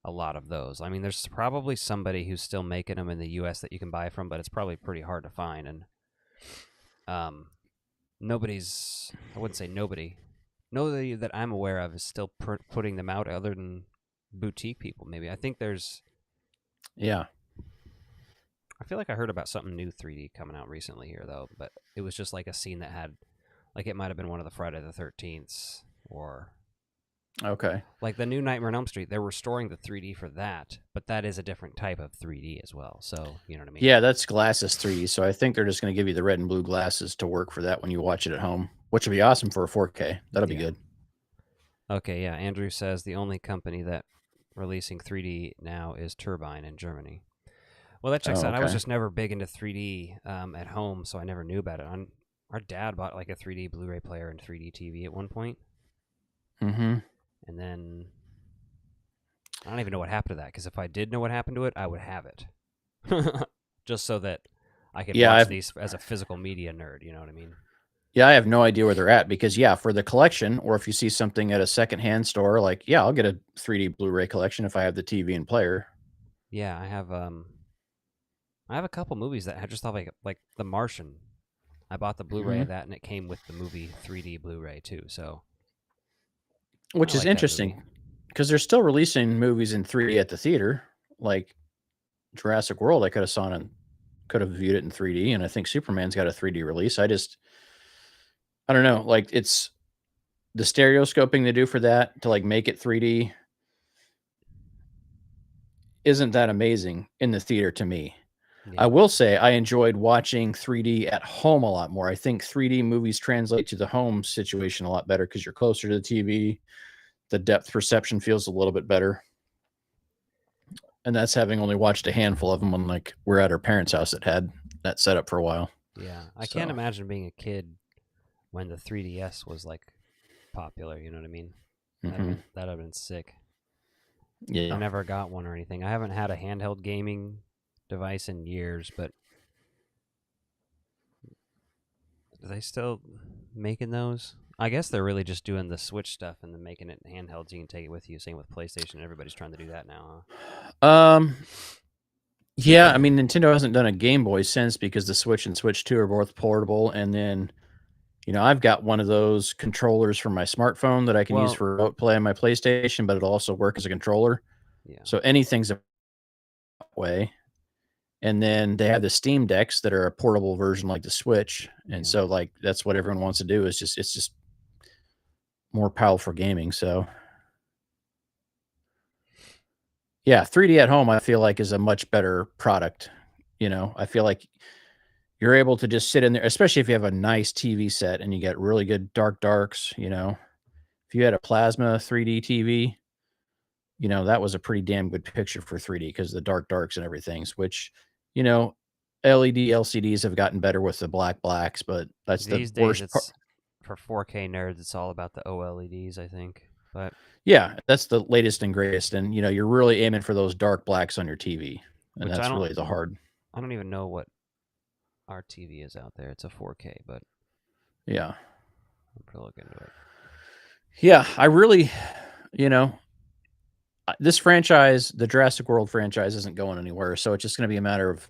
a lot of those. I mean, there's probably somebody who's still making them in the U.S. that you can buy from, but it's probably pretty hard to find. And nobody's, I wouldn't say nobody that I'm aware of is still putting them out, other than boutique people. Maybe I think there's. Yeah. I feel like I heard about something new 3D coming out recently here, though, but it was just like a scene that had, like, it might have been one of the Friday the 13ths, or Okay. like the new Nightmare on Elm Street. They're restoring the 3D for that, but that is a different type of 3D as well. So, you know what I mean? Yeah, that's glasses 3D. So I think they're just going to give you the red and blue glasses to work for that when you watch it at home, which would be awesome for a 4K. That'll be Yeah. good. Okay, yeah. Andrew says the only company that releasing 3D now is Turbine in Germany. Well, that checks out. I was Okay. just never big into 3D at home, so I never knew about it. Our dad bought like a 3D Blu-ray player and 3D TV at one point, Mm-hmm. and then I don't even know what happened to that, because if I did know what happened to it, I would have it, just so that I could Yeah, watch these as a physical media nerd. You know what I mean? Yeah, I have no idea where they're at because, yeah, for the collection, or if you see something at a secondhand store, like, yeah, I'll get a 3D Blu-ray collection if I have the TV and player. Yeah, I have a couple movies that I just thought like The Martian. I bought the Blu-ray of that, and it came with the movie 3D Blu-ray too. So, Which I is like that interesting movie. because they're still releasing movies in 3D at the theater, like Jurassic World. I could have viewed it in 3D, and I think Superman's got a 3D release. I don't know, like it's the stereoscoping they do for that to like make it 3D isn't that amazing in the theater to me. Yeah. I will say I enjoyed watching 3D at home a lot more. I think 3D movies translate to the home situation a lot better because you're closer to the TV. The depth perception feels a little bit better. And that's having only watched a handful of them when like we're at our parents' house that had that set up for a while. Yeah, I can't imagine being a kid when the 3DS was like popular. You know what I mean? That'd have been sick. Yeah. I never got one or anything. I haven't had a handheld gaming device in years, but are they still making those? I guess they're really just doing the Switch stuff and then making it handheld so you can take it with you. Same with PlayStation. Everybody's trying to do that now, huh? Yeah, I mean Nintendo hasn't done a Game Boy since because the Switch and Switch 2 are both portable, and then I've got one of those controllers for my smartphone that I can use Well- for remote play on my PlayStation, but it'll also work as a controller. Yeah. So anything's a way. And then they have the Steam Decks that are a portable version like the Switch. And Yeah. so like that's what everyone wants to do is it's just more powerful gaming. So yeah, 3D at home I feel like is a much better product. I feel like you're able to just sit in there, especially if you have a nice TV set and you get really good darks. If you had a plasma 3D TV, that was a pretty damn good picture for 3D because the darks and everything, which, LED LCDs have gotten better with the blacks, but that's These the worst days, part. it's for 4K nerds. It's all about the OLEDs, I think. But Yeah, that's the latest and greatest, and you're really aiming for those dark blacks on your TV, and which that's really the hard. I don't even know what our TV is out there. It's a 4K, but Yeah, I'm probably look into it. yeah. I really, this franchise, the Jurassic World franchise, isn't going anywhere. So it's just going to be a matter of,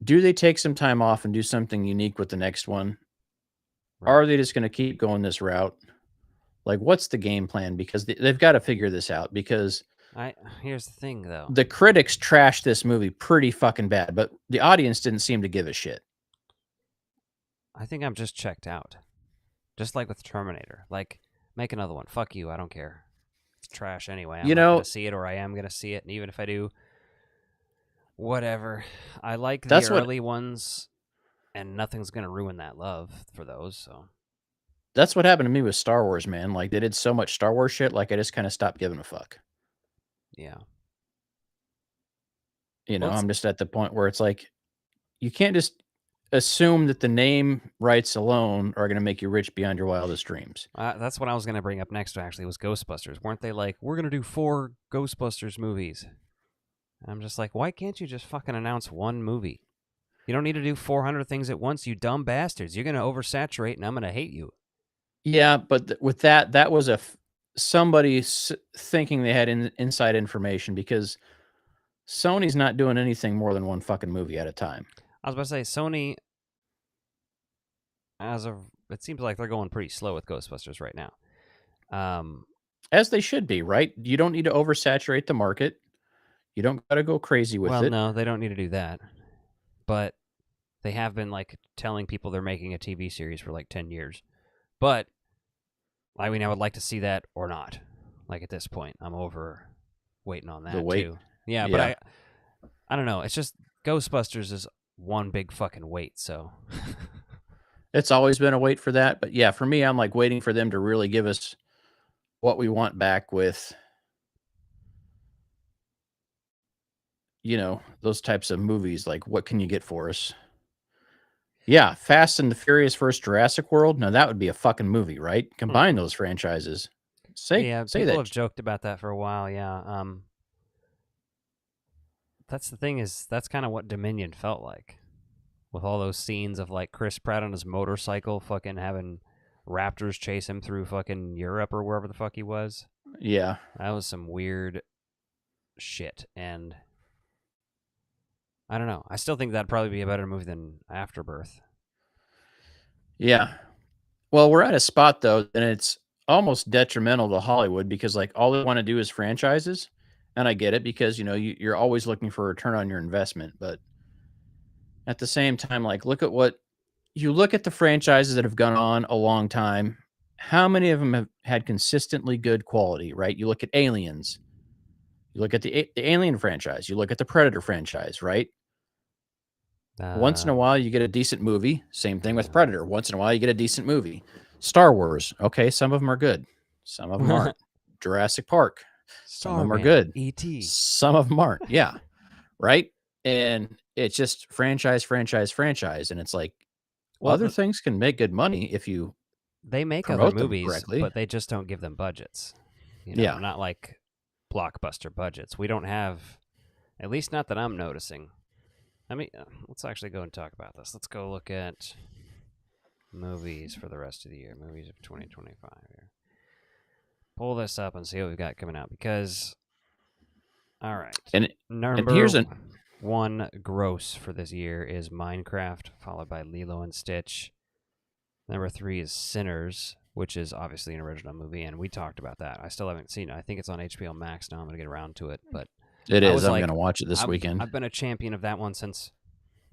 do they take some time off and do something unique with the next one? Right. Or are they just going to keep going this route? Like, what's the game plan? Because they've got to figure this out. Because Here's the thing, though. the critics trashed this movie pretty fucking bad, but the audience didn't seem to give a shit. I think I'm just checked out. Just like with Terminator. Like, make another one. Fuck you. I don't care. It's trash anyway. I'm not going to see it, or I am going to see it. And even if I do, whatever. I like the early ones, and nothing's going to ruin that love for those. So that's what happened to me with Star Wars, man. Like, they did so much Star Wars shit, like I just kind of stopped giving a fuck. Yeah. I'm just at the point where it's like, you can't just assume that the name rights alone are going to make you rich beyond your wildest dreams. That's what I was going to bring up next, actually, was Ghostbusters. Weren't they like, we're going to do 4 Ghostbusters movies? And I'm just like, why can't you just fucking announce one movie? You don't need to do 400 things at once, you dumb bastards. You're going to oversaturate, and I'm going to hate you. Yeah, but with that was somebody thinking they had inside information, because Sony's not doing anything more than one fucking movie at a time. I was about to say, Sony, it seems like they're going pretty slow with Ghostbusters right now. As they should be, right? You don't need to oversaturate the market. You don't got to go crazy with it. Well, no, they don't need to do that. But they have been like telling people they're making a TV series for like 10 years. But I mean, I would like to see that or not. Like at this point, I'm over waiting on that too. Yeah, but I don't know. It's just Ghostbusters is one big fucking wait, so it's always been a wait for that. But yeah, for me, I'm like waiting for them to really give us what we want back with, those types of movies. Like, what can you get for us? Yeah, Fast and the Furious versus Jurassic World. Now that would be a fucking movie, right? Combine those franchises. Say people that. have joked about that for a while. Yeah, that's the thing, is that's kind of what Dominion felt like, with all those scenes of like Chris Pratt on his motorcycle, fucking having raptors chase him through fucking Europe or wherever the fuck he was. Yeah, that was some weird shit, and I don't know. I still think that'd probably be a better movie than Afterbirth. Yeah. Well, we're at a spot though, and it's almost detrimental to Hollywood, because like all they want to do is franchises. And I get it, because you're always looking for a return on your investment, but at the same time, like, look at the franchises that have gone on a long time. How many of them have had consistently good quality, right? You look at Aliens, you look at the Alien franchise, you look at the Predator franchise, right? Once in a while, you get a decent movie. Same thing with Predator. Once in a while, you get a decent movie. Star Wars, okay, some of them are good, some of them aren't. Jurassic Park, some of them are good. E.T. Some of them aren't. Yeah, right. And it's just franchise, and it's like, other things can make good money if you. They make other movies, but they just don't give them budgets. Not like blockbuster budgets. We don't have, at least not that I'm noticing. I mean, let's actually go and talk about this. Let's go look at movies for the rest of the year. Movies of 2025 here. Pull this up and see what we've got coming out, because, all right. And number here's one gross for this year is Minecraft, followed by Lilo and Stitch. Number 3 is Sinners, which is obviously an original movie, and we talked about that. I still haven't seen it. I think it's on HBO Max now. I'm going to get around to it, but it is. I'm going to watch it this weekend. I've been a champion of that one since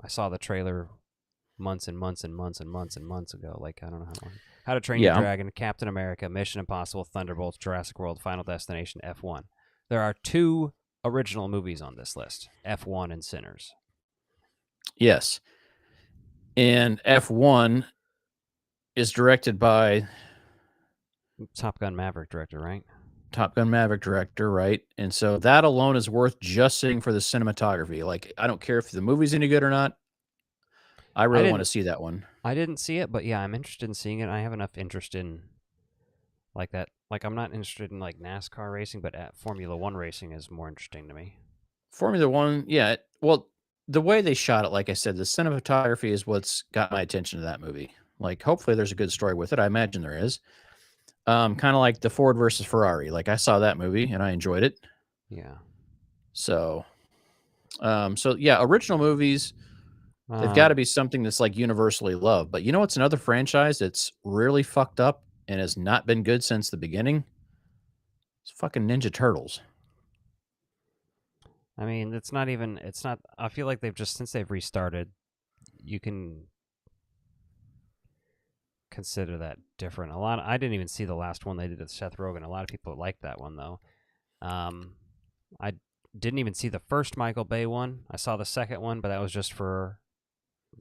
I saw the trailer months and months and months and months and months ago. Like, I don't know how long. How to Train Your Dragon, Captain America, Mission Impossible, Thunderbolts, Jurassic World, Final Destination, F1. There are 2 original movies on this list, F1 and Sinners. Yes. And F1 is directed by Top Gun Maverick director, right? Top Gun Maverick director, right? And so that alone is worth just sitting for the cinematography. Like, I don't care if the movie's any good or not. I really want to see that one. I didn't see it, but yeah, I'm interested in seeing it. I have enough interest in like that like I'm not interested in like NASCAR racing, but Formula One racing is more interesting to me. Formula One, yeah. Well, the way they shot it, like I said, the cinematography is what's got my attention to that movie. Like, hopefully, there's a good story with it. I imagine there is. Kind of like the Ford versus Ferrari. Like, I saw that movie and I enjoyed it. Yeah. So, so yeah, original movies, they've got to be something that's like universally loved. But you know what's another franchise that's really fucked up and has not been good since the beginning? It's fucking Ninja Turtles. I mean, it's not even. It's not. I feel like since they've restarted, you can consider that different. I didn't even see the last one they did with Seth Rogen. A lot of people liked that one though. I didn't even see the first Michael Bay one. I saw the second one, but that was just for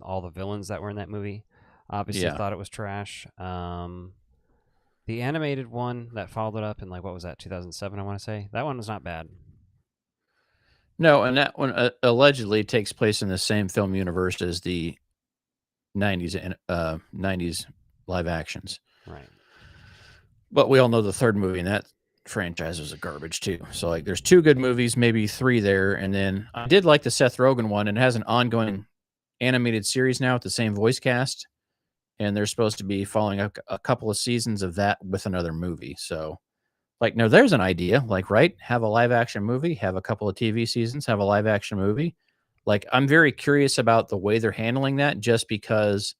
all the villains that were in that movie. Obviously, thought it was trash. The animated one that followed it up in, like, what was that, 2007, I want to say? That one was not bad. No, and that one allegedly takes place in the same film universe as the 90s and 90s live actions. Right. But we all know the third movie in that franchise was a garbage too. So like there's 2 good movies, maybe 3 there, and then I did like the Seth Rogen one, and it has an ongoing animated series now with the same voice cast, and they're supposed to be following up a couple of seasons of that with another movie. So like, no, there's an idea. Like, right, have a live action movie, have a couple of TV seasons, have a live action movie. Like, I'm very curious about the way they're handling that, just because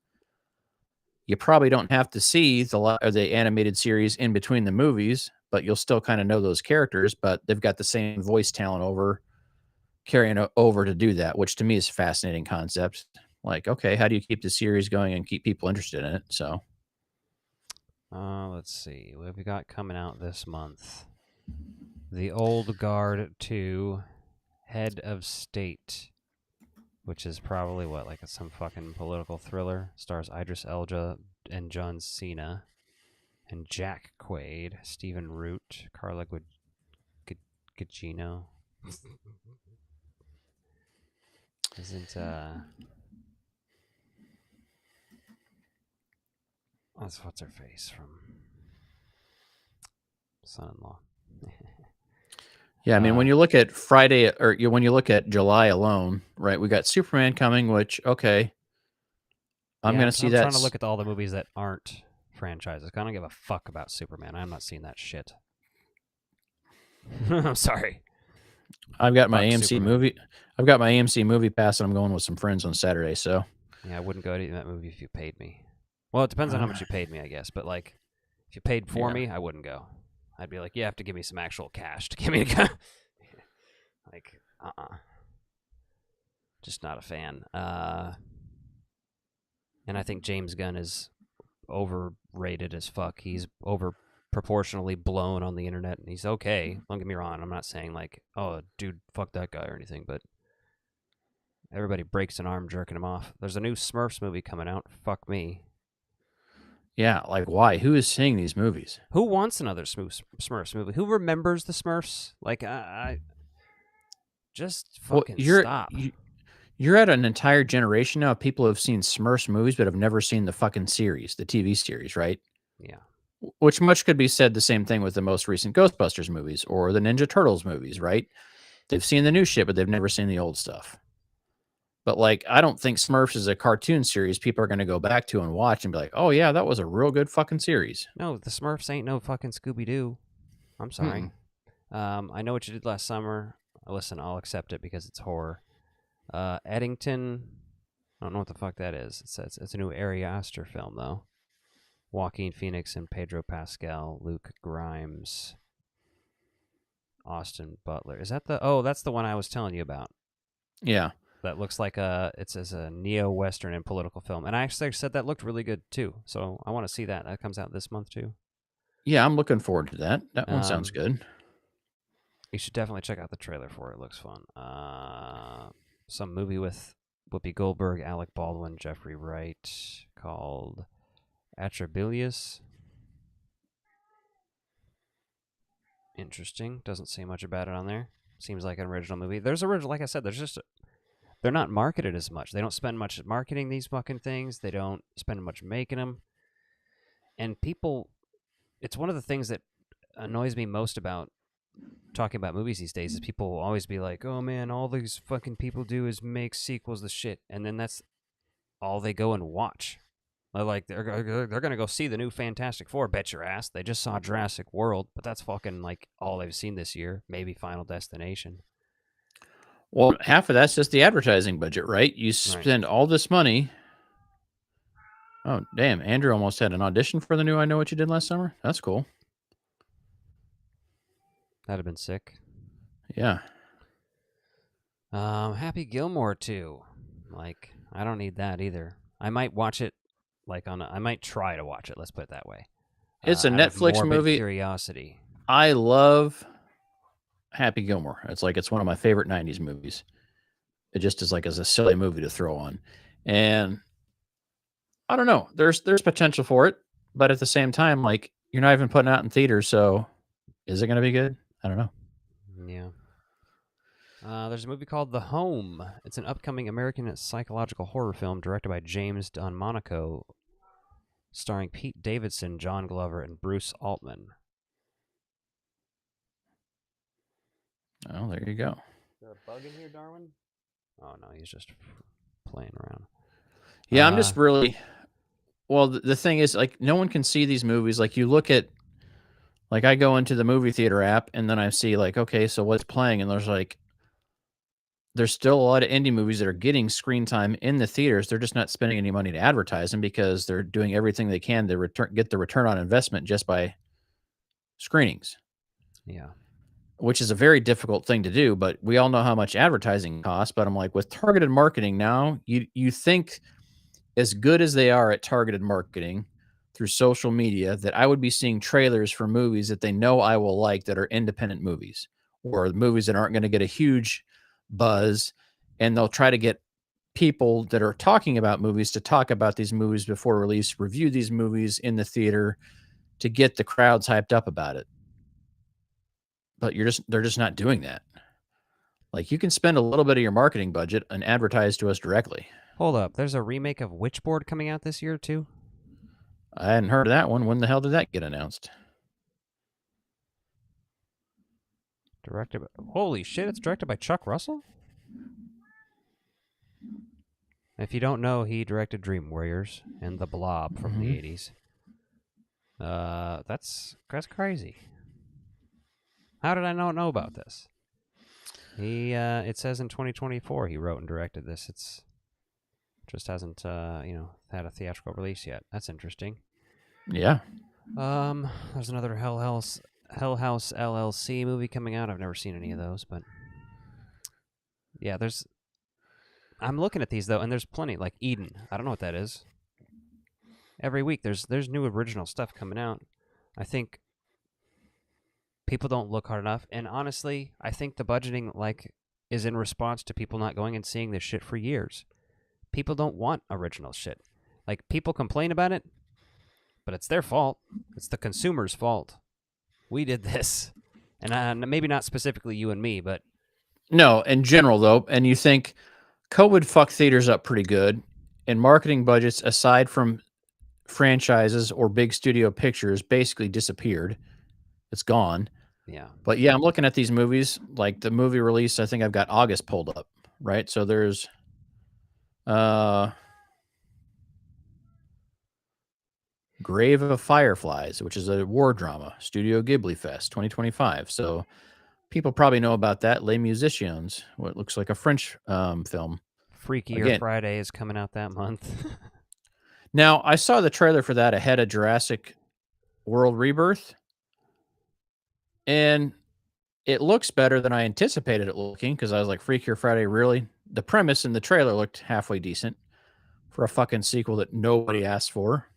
you probably don't have to see the animated series in between the movies, but you'll still kind of know those characters. But they've got the same voice talent carrying over to do that, which to me is a fascinating concept. Like, okay, how do you keep the series going and keep people interested in it? So, let's see. What have we got coming out this month? The Old Guard 2, Head of State, which is probably like some fucking political thriller. Stars Idris Elba and John Cena, and Jack Quaid, Stephen Root, Carla Gugino. Isn't what's her face from Son-in-Law? yeah, I mean, when you look at Friday, or when you look at July alone, right, we got Superman coming, which, okay, I'm going to see that. I'm trying to look at all the movies that aren't franchises. I don't give a fuck about Superman. I'm not seeing that shit. I'm sorry. I've got my AMC movie. I've got my AMC movie pass, and I'm going with some friends on Saturday. So yeah, I wouldn't go to that movie if you paid me. Well, it depends on how much you paid me, I guess. But like, if you paid for me, I wouldn't go. I'd be like, you have to give me some actual cash to get me to go. Like, just not a fan. And I think James Gunn is overrated as fuck. He's over proportionally blown on the internet, and he's okay. Don't get me wrong. I'm not saying like, oh, dude, fuck that guy or anything, but everybody breaks an arm jerking him off. There's a new Smurfs movie coming out. Fuck me. Yeah, like why? Who is seeing these movies? Who wants another Smurfs movie? Who remembers the Smurfs? Like, I just fucking stop. You're at an entire generation now of people who have seen Smurfs movies but have never seen the fucking series, the TV series, right? Yeah. Which much could be said the same thing with the most recent Ghostbusters movies or the Ninja Turtles movies, right? They've seen the new shit, but they've never seen the old stuff. But like, I don't think Smurfs is a cartoon series people are going to go back to and watch and be like, oh yeah, that was a real good fucking series. No, the Smurfs ain't no fucking Scooby-Doo. I'm sorry. I Know What You Did Last Summer. Listen, I'll accept it because it's horror. Eddington. I don't know what the fuck that is. It's a new Ari Aster film, though. Joaquin Phoenix and Pedro Pascal, Luke Grimes, Austin Butler. Is that that's the one I was telling you about. Yeah. That looks like it's as a neo-Western and political film. And I actually said that looked really good, too. So I want to see that. That comes out this month, too. Yeah, I'm looking forward to that. That one sounds good. You should definitely check out the trailer for it. It looks fun. Some movie with Whoopi Goldberg, Alec Baldwin, Jeffrey Wright, called Atrabilius. Interesting. Doesn't say much about it on there. Seems like an original movie. There's original, like I said, they're not marketed as much. They don't spend much marketing these fucking things. They don't spend much making them. And people, it's one of the things that annoys me most about talking about movies these days is people will always be like, "Oh man, all these fucking people do is make sequels to shit," and then that's all they go and watch. They're gonna go see the new Fantastic Four. Bet your ass. They just saw Jurassic World, but that's fucking like all they've seen this year. Maybe Final Destination. Well, half of that's just the advertising budget, right? You spend all this money. Oh, damn. Andrew almost had an audition for the new I Know What You Did Last Summer. That's cool. That'd have been sick. Yeah. Happy Gilmore 2. Like, I don't need that either. I might watch it, I might try to watch it, let's put it that way. It's a out of Netflix morbid movie. Curiosity. I love Happy Gilmore. It's one of my favorite 90s movies. It just is as a silly movie to throw on. And I don't know. There's potential for it, but at the same time, you're not even putting it out in theaters, so is it going to be good? I don't know. Yeah. There's a movie called The Home. It's an upcoming American psychological horror film directed by James Donmonaco, starring Pete Davidson, John Glover, and Bruce Altman. Oh, there you go. Is there a bug in here, Darwin? Oh, no, he's just playing around. Yeah, I'm just really... Well, the thing is, no one can see these movies. You look at... I go into the movie theater app, and then I see, okay, so what's playing? And there's still a lot of indie movies that are getting screen time in the theaters. They're just not spending any money to advertise them because they're doing everything they can to get the return on investment just by screenings. Yeah. Which is a very difficult thing to do, but we all know how much advertising costs. But I'm with targeted marketing now, you think as good as they are at targeted marketing through social media, that I would be seeing trailers for movies that they know I will like that are independent movies or movies that aren't going to get a huge buzz, and they'll try to get people that are talking about movies to talk about these movies before release, review these movies in the theater to get the crowds hyped up about it. But they're just not doing that. You can spend a little bit of your marketing budget and advertise to us directly. Hold up. There's a remake of Witchboard coming out this year, too? I hadn't heard of that one. When the hell did that get announced? Holy shit, it's directed by Chuck Russell? If you don't know, he directed Dream Warriors and The Blob from the 80s. That's crazy. How did I not know about this? It says in 2024 he wrote and directed this. It's just hasn't had a theatrical release yet. That's interesting. Yeah. There's another Hell House LLC movie coming out. I've never seen any of those, but yeah, I'm looking at these though, and there's plenty. Like Eden, I don't know what that is. Every week there's new original stuff coming out. I think people don't look hard enough, and honestly, I think the budgeting is in response to people not going and seeing this shit for years. People don't want original shit. People complain about it, but it's their fault. It's the consumer's fault. We did this. And maybe not specifically you and me, but... No, in general, though, and you think COVID fucked theaters up pretty good, and marketing budgets, aside from franchises or big studio pictures, basically disappeared. It's gone. Yeah. But yeah, I'm looking at these movies, the movie release, I think I've got August pulled up, right? So there's... Grave of Fireflies, which is a war drama, Studio Ghibli Fest 2025. So people probably know about that. Les Musiciens, what looks like a French film. Freakier Friday is coming out that month. Now, I saw the trailer for that ahead of Jurassic World Rebirth, and it looks better than I anticipated it looking, because I was like, Freakier Friday, really? The premise in the trailer looked halfway decent for a fucking sequel that nobody asked for.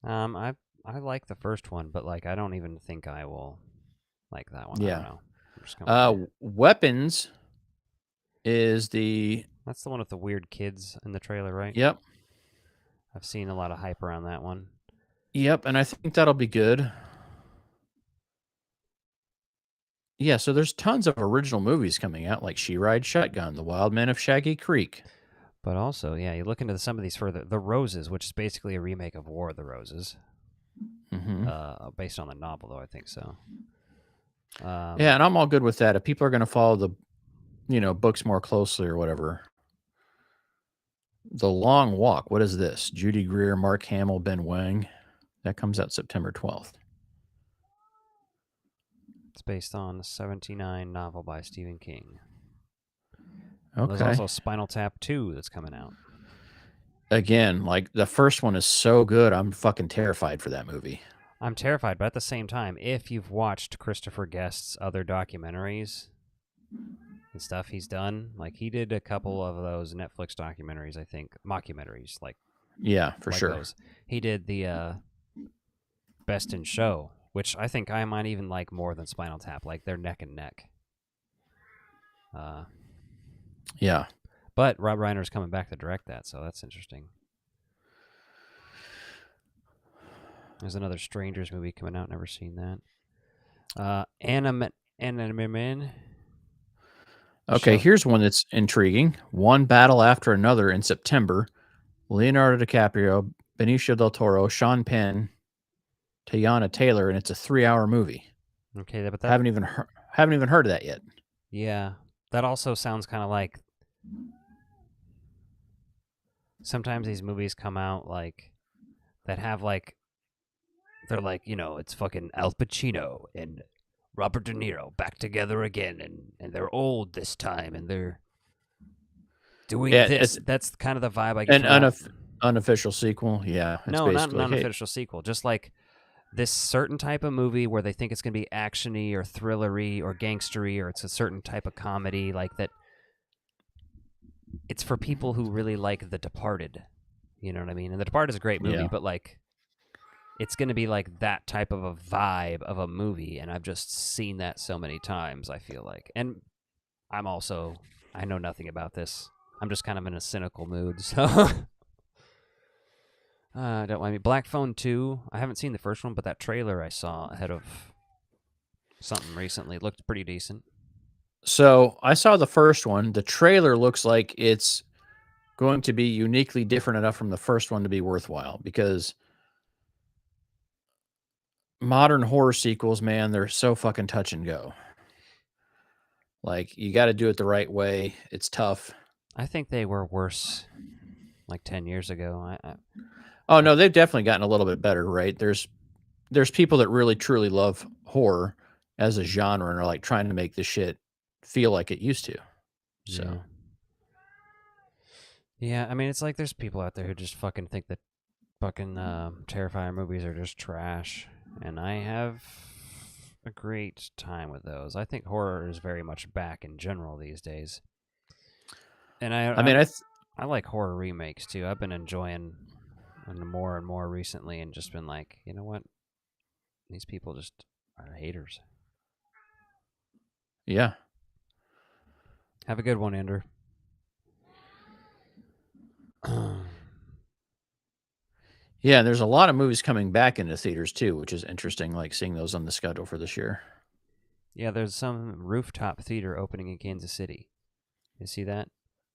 I like the first one, but I don't even think I will like that one. Yeah. I don't know. I'm just gonna Weapons is that's the one with the weird kids in the trailer, right? Yep. I've seen a lot of hype around that one. Yep, and I think that'll be good. Yeah, so there's tons of original movies coming out, like She Rides Shotgun, The Wild Men of Shaggy Creek. But also, yeah, you look into some of these further. The Roses, which is basically a remake of War of the Roses. Mm-hmm. Based on the novel, though, I think so. Yeah, and I'm all good with that. If people are going to follow the books more closely or whatever. The Long Walk. What is this? Judy Greer, Mark Hamill, Ben Wang. That comes out September 12th. It's based on a 1979 novel by Stephen King. Okay. There's also Spinal Tap 2 that's coming out. Again, like the first one is so good, I'm fucking terrified for that movie. I'm terrified, but at the same time, if you've watched Christopher Guest's other documentaries and stuff he's done, like he did a couple of those Netflix documentaries, I think, mockumentaries, like Yeah, for like sure. those. He did the Best in Show, which I think I might even like more than Spinal Tap. Like they're neck and neck. Yeah. But Rob Reiner's coming back to direct that, so that's interesting. There's another Strangers movie coming out. Never seen that. Animan. Okay, Show. here's one that's intriguing. One Battle After Another in September. Leonardo DiCaprio, Benicio del Toro, Sean Penn, Teyana Taylor, and it's a 3-hour movie. Okay, but that Haven't even heard of that yet. yeah, that also sounds kind of like sometimes these movies come out like that have like they're like, it's fucking Al Pacino and Robert De Niro back together again, and they're old this time, and they're doing this. That's kind of the vibe I get. An unofficial sequel, yeah. It's No, not an basically, hey, unofficial sequel. Just like this certain type of movie where they think it's going to be actiony or thrillery or gangstery, or it's a certain type of comedy like that. It's for people who really like The Departed. You know what I mean? And The Departed is a great movie, Yeah. but like it's going to be like that type of a vibe of a movie, and I've just seen that so many times, I feel like. And I know nothing about this. I'm just kind of in a cynical mood, so don't mind me. Black Phone 2, I haven't seen the first one, but that trailer I saw ahead of something recently looked pretty decent. So I saw the first one. The trailer looks like it's going to be uniquely different enough from the first one to be worthwhile, because modern horror sequels, man, they're so fucking touch and go. Like, you got to do it the right way. It's tough. I think they were worse like 10 years ago. Oh no, they've definitely gotten a little bit better, right? There's people that really truly love horror as a genre and are like trying to make this shit feel like it used to. So yeah, I mean, it's like there's people out there who just fucking think that fucking Terrifier movies are just trash, and I have a great time with those. I think horror is very much back in general these days, and I like horror remakes too. I've been enjoying more and more recently, and just been like, you know what, these people just are haters. Yeah. Have a good one, Ender. Yeah, there's a lot of movies coming back into theaters too, which is interesting, like seeing those on the schedule for this year. Yeah, there's some rooftop theater opening in Kansas City. You see that?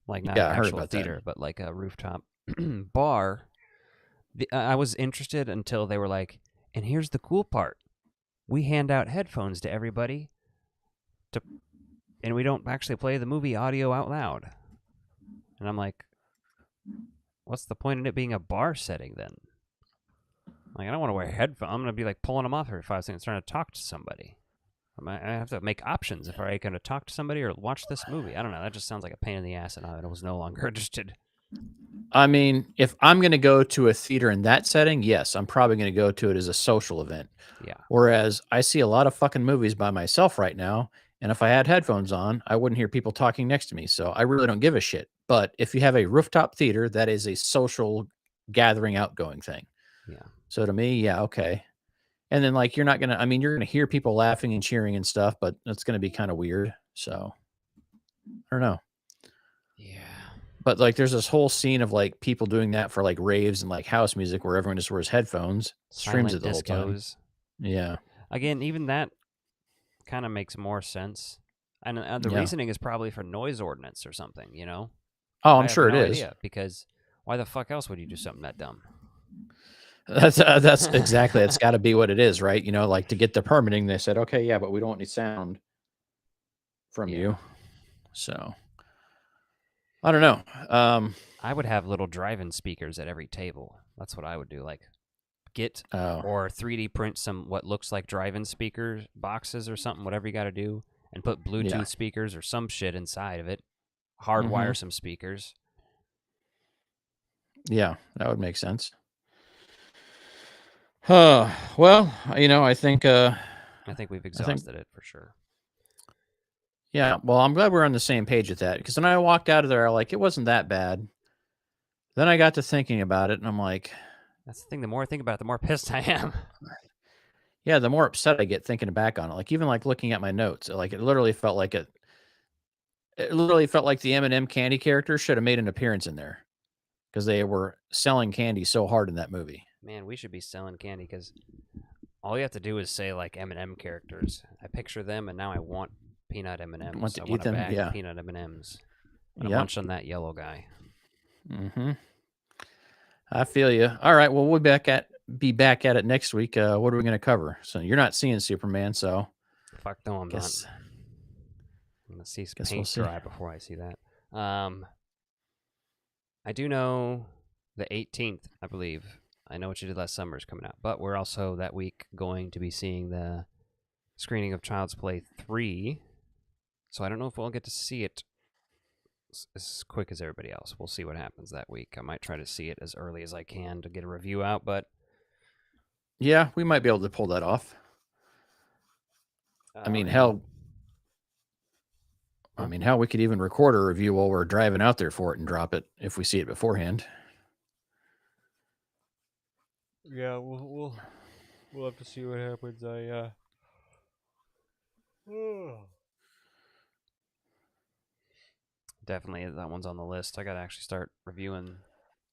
Like not Yeah, I an heard actual about theater, that. but like a rooftop bar. I was interested until they were like, and here's the cool part. We hand out headphones to everybody, and we don't actually play the movie audio out loud. And I'm like, what's the point in it being a bar setting then? Like, I don't want to wear headphones. I'm going to be like pulling them off every 5 seconds trying to talk to somebody. I have to make options if I'm going to talk to somebody or watch this movie. I don't know. That just sounds like a pain in the ass, and I was no longer interested. I mean, if I'm going to go to a theater in that setting, yes, I'm probably going to go to it as a social event. Yeah. Whereas I see a lot of fucking movies by myself right now, and if I had headphones on, I wouldn't hear people talking next to me. So I really don't give a shit. But if you have a rooftop theater, that is a social gathering outgoing thing. Yeah. So to me, yeah, okay. And then like, you're going to hear people laughing and cheering and stuff, but it's going to be kind of weird. So I don't know. Yeah. But like, there's this whole scene of like people doing that for like raves and like house music where everyone just wears headphones, streams it the whole time. Yeah. Again, even that kind of makes more sense. And the reasoning is probably for noise ordinance or something, you know? Oh, I'm sure it is. Because why the fuck else would you do something that dumb? That's exactly. It's got to be what it is, right? You know, like to get the permitting, they said, okay, yeah, but we don't want any sound from Yeah. you. So I don't know. I would have little drive-in speakers at every table. That's what I would do. Like get Oh, or 3D print some what looks like drive-in speaker boxes or something, whatever you got to do, and put Bluetooth Yeah. speakers or some shit inside of it. Hardwire some speakers. yeah, that would make sense. Well, you know, I think I think we've exhausted it for sure. yeah, well, I'm glad we're on the same page with that because when I walked out of there, like it wasn't that bad. Then I got to thinking about it, and I'm like, That's the thing. The more I think about it, the more pissed I am. yeah, the more upset I get thinking back on it. Like even like looking at my notes, like it literally felt like it literally felt like the M&M candy character should have made an appearance in there because they were selling candy so hard in that movie. Man, we should be selling candy because all you have to do is say like M&M characters. I picture them, and now I want peanut M&Ms. Want to I eat want a them? bag Yeah. of peanut M&Ms. I'm gonna Yep. munch on that yellow guy. Mm-hmm. I feel you. All right. Well, we'll be back at it next week. What are we going to cover? So you're not seeing Superman, so Fuck no, I'm guess not. I'm gonna see some guess we'll paint see. dry before I see that. I do know the 18th, I believe. I know What You Did Last Summer is coming out, but we're also that week going to be seeing the screening of Child's Play 3. So I don't know if we'll get to see it as quick as everybody else. We'll see what happens that week. I might try to see it as early as I can to get a review out, but Yeah, we might be able to pull that off. I mean, hell, we could even record a review while we're driving out there for it and drop it if we see it beforehand. yeah, we'll have to see what happens. Definitely that one's on the list. I gotta actually start reviewing.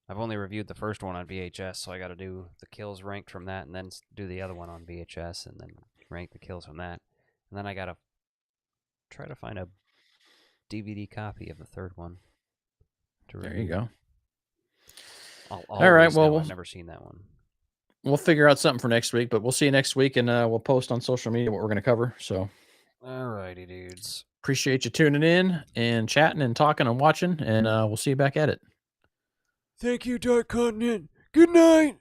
I've only reviewed the first one on VHS, so I gotta do the kills ranked from that, and then do the other one on VHS, and then rank the kills from that, and then I gotta try to find a DVD copy of the third one. There you go. All right, well, I've never seen that one. We'll figure out something for next week, but we'll see you next week, and we'll post on social media what we're going to cover. So, alrighty, dudes. Appreciate you tuning in and chatting and talking and watching, and we'll see you back at it. Thank you, Dark Continent. Good night.